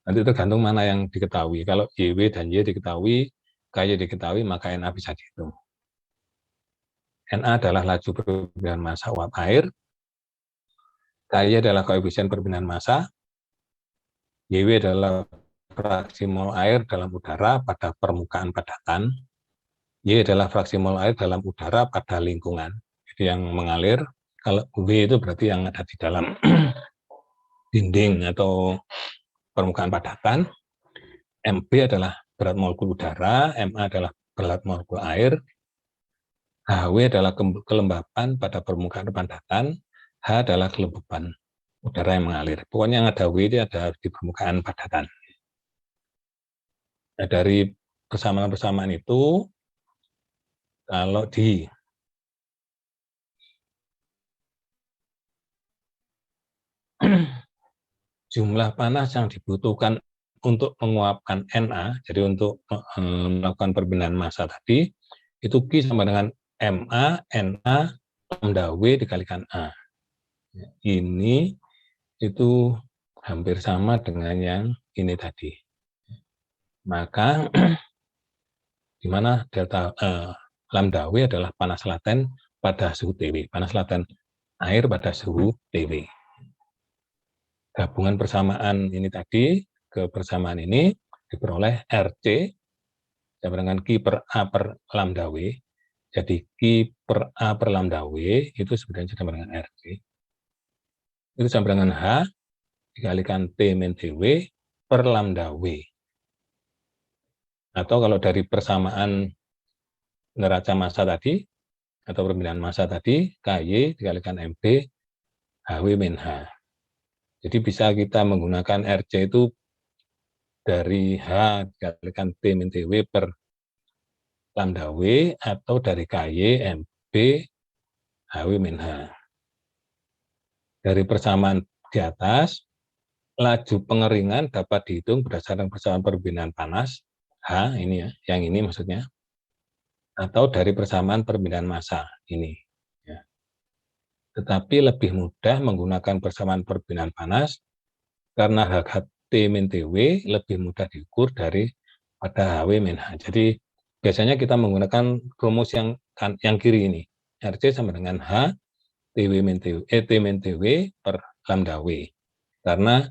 Nanti tergantung mana yang diketahui. Kalau YW dan Y diketahui, KY diketahui, maka NA bisa dihitung. NA adalah laju perpindahan massa uap air, KY adalah koefisien perpindahan massa, YW adalah fraksi mol air dalam udara pada permukaan padatan, Y adalah fraksi mol air dalam udara pada lingkungan. Yang mengalir, kalau W itu berarti yang ada di dalam dinding atau permukaan padatan, MB adalah berat molekul udara, MA adalah berat molekul air, HW adalah kelembapan pada permukaan padatan, H adalah kelembapan udara yang mengalir. Pokoknya yang ada W itu ada di permukaan padatan. Nah, dari persamaan-persamaan itu, kalau di jumlah panas yang dibutuhkan untuk menguapkan Na, jadi untuk melakukan perpindahan massa tadi, itu Q sama dengan Ma, Na, lambda W dikalikan A. Ini itu hampir sama dengan yang ini tadi. Maka di mana delta lambda W adalah panas laten pada suhu TW, panas laten air pada suhu TW. Gabungan persamaan ini tadi ke persamaan ini diperoleh RC sama dengan Q per A per lambda W. Jadi Q per A per lambda W itu sebenarnya sama dengan RC. Itu sama dengan H dikalikan T min TW per lambda W. Atau kalau dari persamaan neraca massa tadi, atau perpindahan massa tadi, KY dikalikan MB, HW min H. Jadi bisa kita menggunakan RC itu dari H dikalikan T min TW per lambda W, atau dari KY MB, HW min H. Dari persamaan di atas, laju pengeringan dapat dihitung berdasarkan persamaan perpindahan panas, H ini ya, yang ini maksudnya, atau dari persamaan perpindahan massa ini. Ya. Tetapi lebih mudah menggunakan persamaan perpindahan panas karena T min TW lebih mudah diukur dari pada HW min H. Jadi biasanya kita menggunakan rumus yang kiri ini. RC sama dengan H TW min TW, T min TW per lambda W. Karena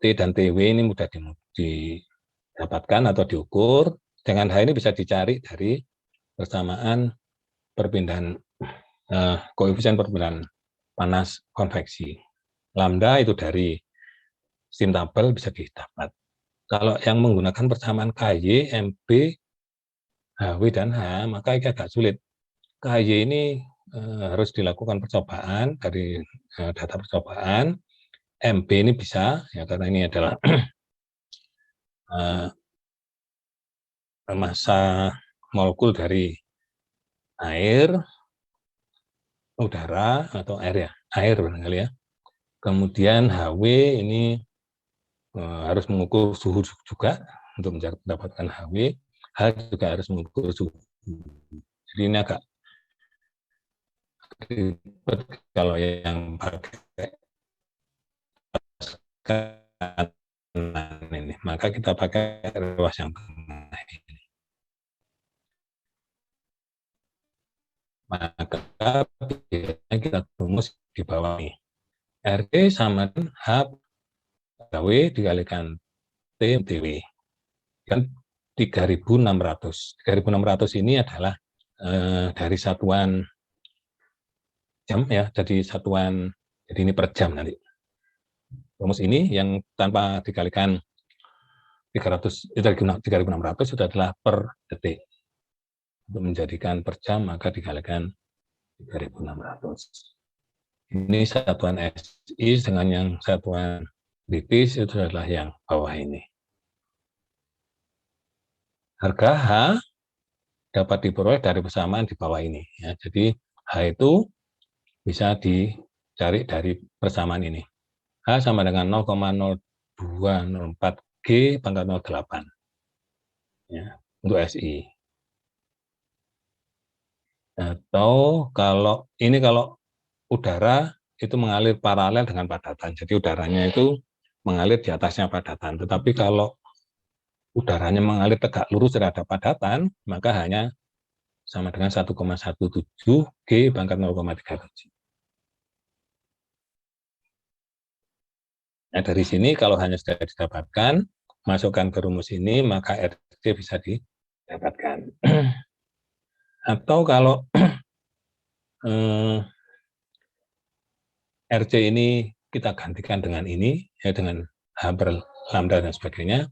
T dan TW ini mudah didapatkan atau diukur. Dengan H ini bisa dicari dari persamaan perpindahan koefisien perpindahan panas konveksi. Lambda itu dari SIM tabel bisa didapat. Kalau yang menggunakan persamaan KY, MB, HW, dan H, maka ini agak sulit. KY ini harus dilakukan percobaan dari data percobaan. MB ini bisa, ya karena ini adalah massa molekul dari air, udara, atau air ya, air barangkali ya. Kemudian HW ini harus mengukur suhu juga untuk mendapatkan HW. H juga harus mengukur suhu. Jadi ini agak ribet kalau yang pakai kanan ini. Maka kita pakai ruas yang tengah ini. Maka biasanya kita rumus di bawah ini. RT sama dengan H W dikalikan T TW. Kan 3.600. 3.600 ini adalah dari satuan jam ya, jadi satuan, jadi ini per jam nanti. Rumus ini yang tanpa dikalikan 3.600 itu adalah per detik. Untuk menjadikan per jam maka dikalikan 3.600. Ini satuan SI dengan yang satuan British itu adalah yang bawah ini. Harga H dapat diperoleh dari persamaan di bawah ini. Ya, jadi H itu bisa dicari dari persamaan ini. H sama dengan 0,0204 G pangkat 08. Ya, untuk SI. Atau kalau udara itu mengalir paralel dengan padatan. Jadi udaranya itu mengalir di atasnya padatan. Tetapi kalau udaranya mengalir tegak lurus terhadap padatan, maka hanya sama dengan 1,17 G pangkat 0,37. Nah, dari sini kalau hanya sudah didapatkan, masukkan ke rumus ini, maka RC bisa didapatkan. Atau kalau RC ini kita gantikan dengan ini, ya dengan H per lambda dan sebagainya,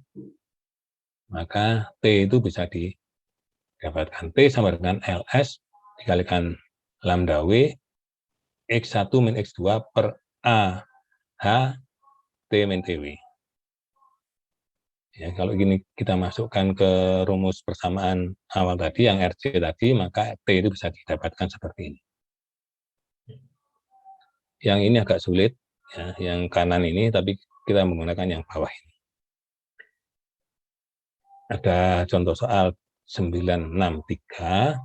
maka T itu bisa didapatkan. T sama dengan LS dikalikan lambda W, X1 min X2 per A H T min TW. Ya, kalau gini kita masukkan ke rumus persamaan awal tadi, yang RC tadi, maka T itu bisa didapatkan seperti ini. Yang ini agak sulit, ya, yang kanan ini, tapi kita menggunakan yang bawah ini. Ada contoh soal 963.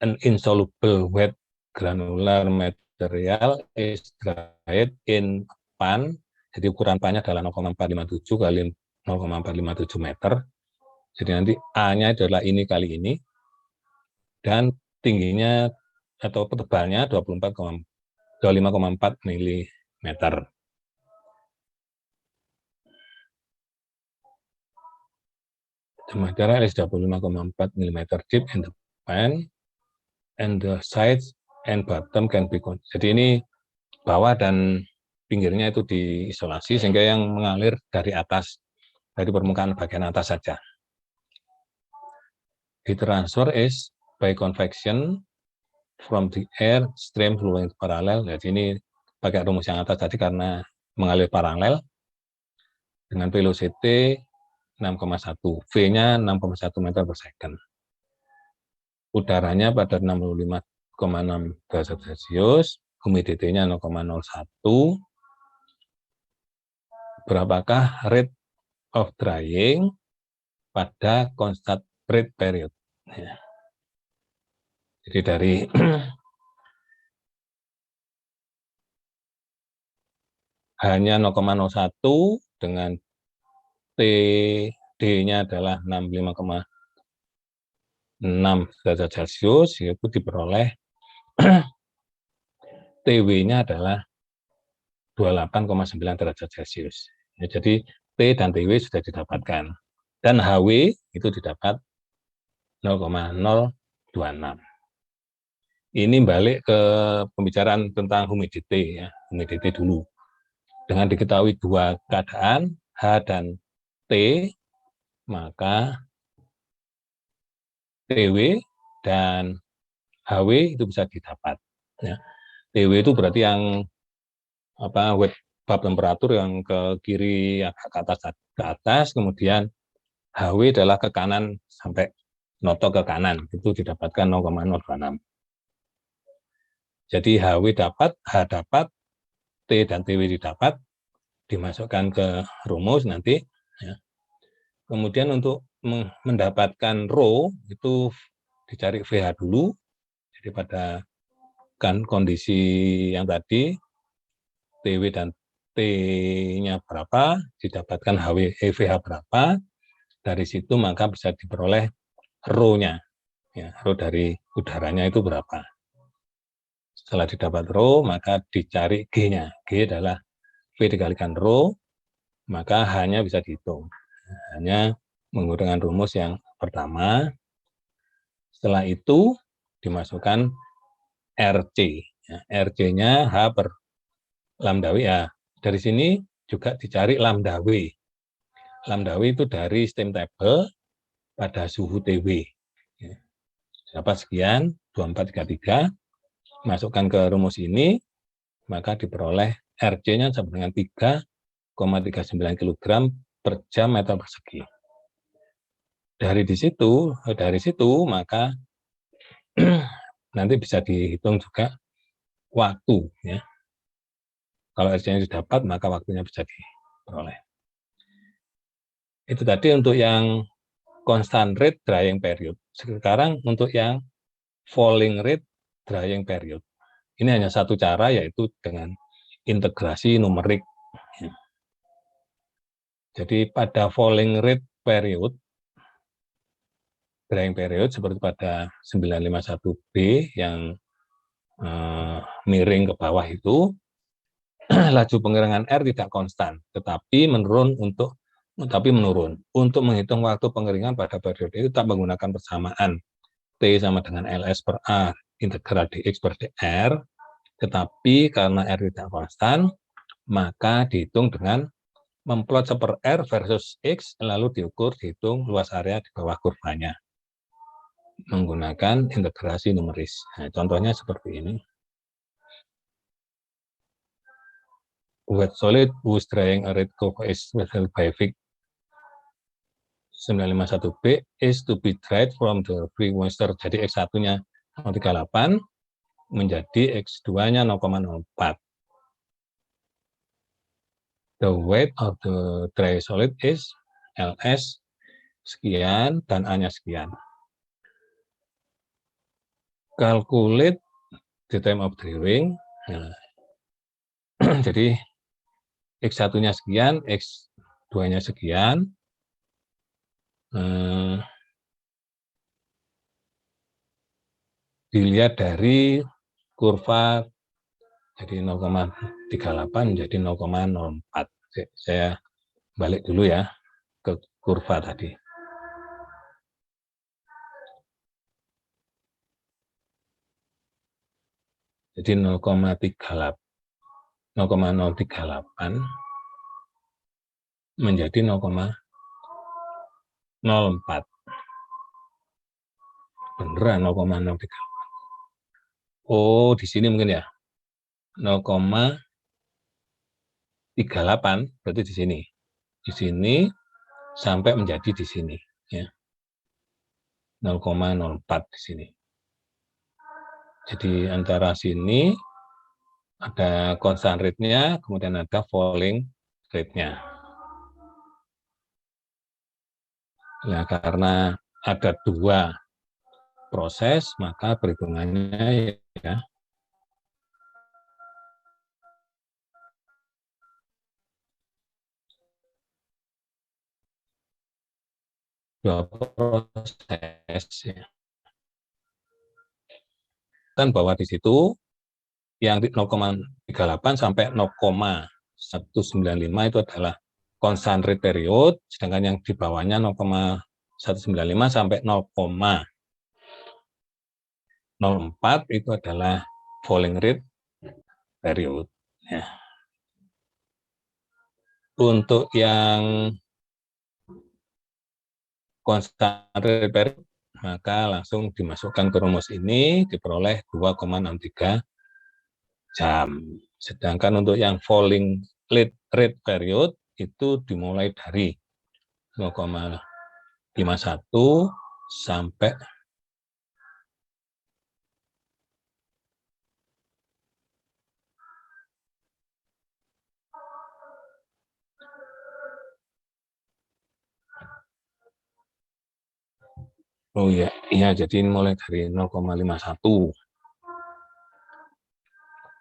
An insoluble wet granular material is dried in pan. Jadi ukuran pannya adalah 0,457 kali 0,457 meter. Jadi nanti A-nya adalah ini kali ini, dan tingginya atau tebalnya 25,4 mm. The material is 25,4 mm deep in the pan, and the sides and bottom can be. Jadi ini bawah dan pinggirnya itu diisolasi sehingga yang mengalir dari atas, dari permukaan bagian atas saja. Heat transfer is by convection from the air stream flowing parallel. Jadi ini pakai rumus yang atas tadi karena mengalir paralel dengan velocity 6,1, V-nya 6,1 meter per second. Udaranya pada 65,6 derajat Celcius, humidity-nya 0,01. Berapakah rate of drying pada constant break period? Ya. Jadi dari hanya 0,01 dengan TD-nya adalah 65,6 derajat Celcius, yaitu diperoleh TW-nya adalah 28,9 derajat Celcius. Ya, jadi T dan TW sudah didapatkan. Dan HW itu didapat 0,026. Ini balik ke pembicaraan tentang humidity, ya, humidity dulu. Dengan diketahui dua keadaan, H dan T, maka TW dan HW itu bisa didapat. Ya. TW itu berarti yang wet bab temperatur yang ke kiri agak ke atas, kemudian HW adalah ke kanan sampai noto ke kanan, itu didapatkan 0,026. Jadi HW dapat, H dapat, T dan TW didapat, dimasukkan ke rumus nanti. Ya. Kemudian untuk mendapatkan rho itu dicari VH dulu. Jadi pada kondisi yang tadi, TW dan T-nya berapa, didapatkan VH berapa, dari situ maka bisa diperoleh rho-nya. Ya, rho dari udaranya itu berapa. Setelah didapat rho, maka dicari G-nya. G adalah V dikalikan rho, maka H-nya bisa dihitung. Hanya menggunakan rumus yang pertama. Setelah itu dimasukkan RC. Ya, RC-nya H per lambda W. Ya, dari sini juga dicari lambda W. Lambda W itu dari steam table pada suhu TW. Ya, dapat sekian, 2433. Masukkan ke rumus ini, maka diperoleh RC-nya sama dengan 3,39 kg per jam meter persegi. Dari situ maka nanti bisa dihitung juga waktu, ya. Kalau RC-nya didapat, maka waktunya bisa diperoleh. Itu tadi untuk yang constant rate drying period. Sekarang untuk yang falling rate drying period. Ini hanya satu cara, yaitu dengan integrasi numerik. Jadi pada falling rate period, drying period seperti pada 951B yang miring ke bawah itu, laju pengeringan air tidak konstan, tetapi menurun. Untuk menghitung waktu pengeringan pada periode itu tak menggunakan persamaan T sama dengan LS per A integral dx per dr, tetapi karena R tidak konstan, maka dihitung dengan memplot seper R versus X, lalu dihitung luas area di bawah kurvanya. menggunakan integrasi numeris. Nah, contohnya seperti ini. Wet solid whose drying array curve is measured by Vic 951B is to be dried from the free moisture. Jadi X1-nya 0,38 menjadi X2-nya 0,04. The weight of the dry solid is LS sekian dan A-nya sekian. Calculate the time of drying. Nah, jadi X1-nya sekian, X2-nya sekian. Dilihat dari kurva jadi 0,38 menjadi 0,04. Saya balik dulu ya ke kurva tadi. Jadi 0,038 menjadi 0,04. Beneran 0,038. Oh, di sini mungkin ya. 0,38 berarti di sini. Di sini sampai menjadi di sini ya. 0,04 di sini. Jadi antara sini ada constant rate-nya, kemudian ada falling rate-nya. Nah, karena ada dua proses, maka perhitungannya ya dua proses ya. Dan bahwa di situ yang 0,38 sampai 0,195 itu adalah constant rate period, sedangkan yang di bawahnya 0,195 sampai 0,04 itu adalah falling rate period. Ya. Untuk yang constant rate period, maka langsung dimasukkan ke rumus ini, diperoleh 2,63 jam. Sedangkan untuk yang falling rate period, itu dimulai dari 0,51 sampai oh iya, jadi mulai dari 0,51.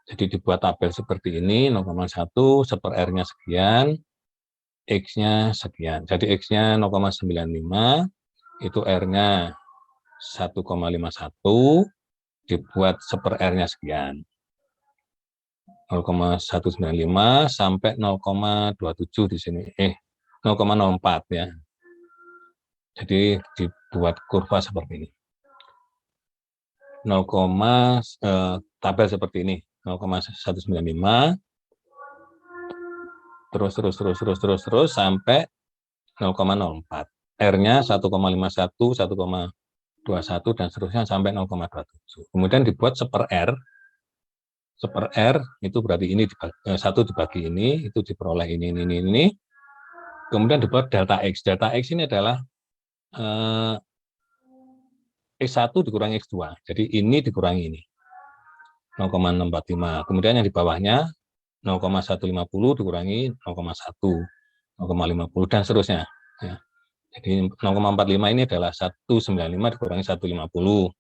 Jadi dibuat tabel seperti ini, 0,1 per R-nya sekian, X-nya sekian. Jadi X-nya 0,95, itu R-nya 1,51, dibuat per R-nya sekian. 0,195 sampai 0,27 di sini. 0,04 ya. Jadi dibuat kurva seperti ini. 0, tabel seperti ini. 0,195 terus sampai 0,04. R-nya 1,51, 1,21 dan seterusnya sampai 0,27. Kemudian dibuat seper R. Seper R itu berarti ini satu dibagi ini, itu diperoleh ini. Kemudian dibuat delta X. Delta X ini adalah X1 dikurangi X2. Jadi ini dikurangi ini. 0,645. Kemudian yang di bawahnya 0,150 dikurangi 0,1, 0,50 dan seterusnya. Ya. Jadi 0,45 ini adalah 195 dikurangi 150.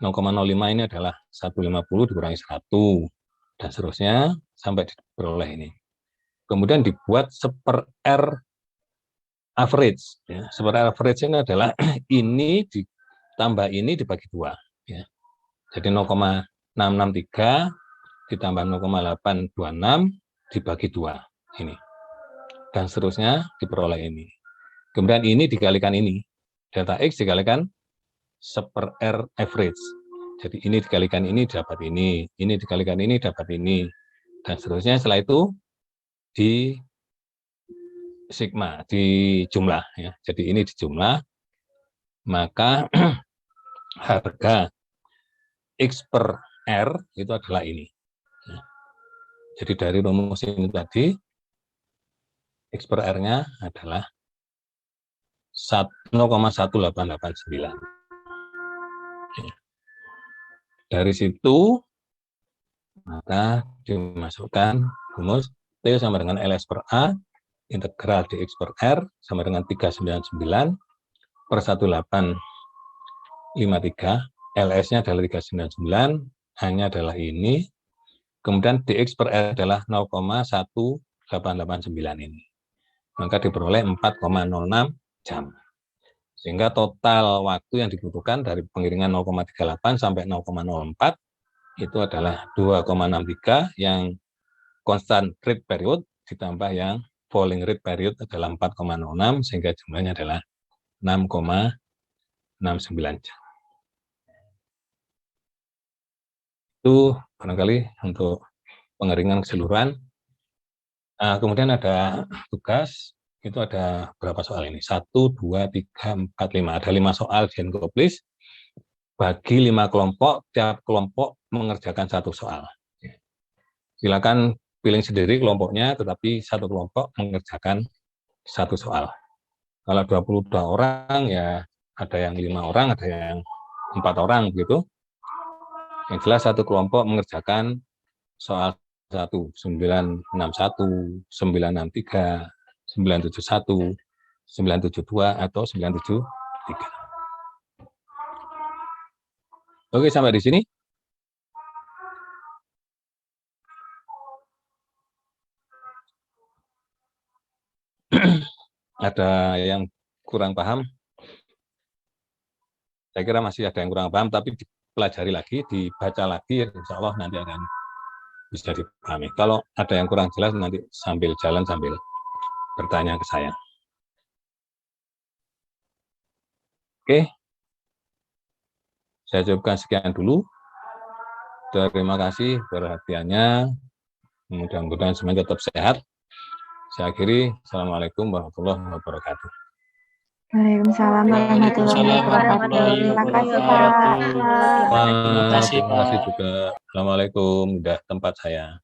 0,05 ini adalah 150 dikurangi 100 dan seterusnya sampai diperoleh ini. Kemudian dibuat seper R average. Ya. Seper R average ini adalah ini ditambah ini dibagi 2. Ya. Jadi 0,663 ditambah 0,826 dibagi 2 ini. Dan seterusnya diperoleh ini. Kemudian ini dikalikan ini. Delta X dikalikan seper R average. Jadi ini dikalikan ini dapat ini dikalikan ini dapat ini. Dan seterusnya setelah itu di sigma, di jumlah. Ya. Jadi ini dijumlah, maka harga X per R itu adalah ini. Jadi dari rumus ini tadi, X per R-nya adalah 0,1889. Dari situ, maka dimasukkan rumus T sama dengan LS per A, integral dx per R sama dengan 399 per 1853. LS-nya adalah 399, A-nya adalah ini. Kemudian dx per R adalah 0,1889 ini. Maka diperoleh 4,06 jam. Sehingga total waktu yang dibutuhkan dari pengiringan 0,38 sampai 0,04 itu adalah 2,63 yang constant rate period ditambah yang falling rate period adalah 4,06 sehingga jumlahnya adalah 6,69 jam. Itu barangkali untuk pengeringan keseluruhan. Kemudian ada tugas, itu ada berapa soal ini? 1, 2, 3, 4, 5. Ada 5 soal di Enkoplis. Bagi 5 kelompok, tiap kelompok mengerjakan 1 soal. Silakan pilih sendiri kelompoknya, tetapi satu kelompok mengerjakan 1 soal. Kalau 22 orang, ya ada yang 5 orang, ada yang 4 orang, begitu. Yang jelas satu kelompok mengerjakan soal 1, 961, 963, 971, 972, atau 973. Oke, sampai di sini. Ada yang kurang paham? Saya kira masih ada yang kurang paham, tapi dipelajari lagi, dibaca lagi, insya Allah nanti akan bisa dipahami. Kalau ada yang kurang jelas, nanti sambil jalan, sambil bertanya ke saya. Oke, saya cukupkan sekian dulu. Terima kasih perhatiannya. Mudah-mudahan semuanya tetap sehat. Saya akhiri. Assalamualaikum warahmatullahi wabarakatuh. Waalaikumsalam warahmatullahi wabarakatuh. Terima kasih Pak. Terima kasih juga. Assalamualaikum. Udah tempat saya.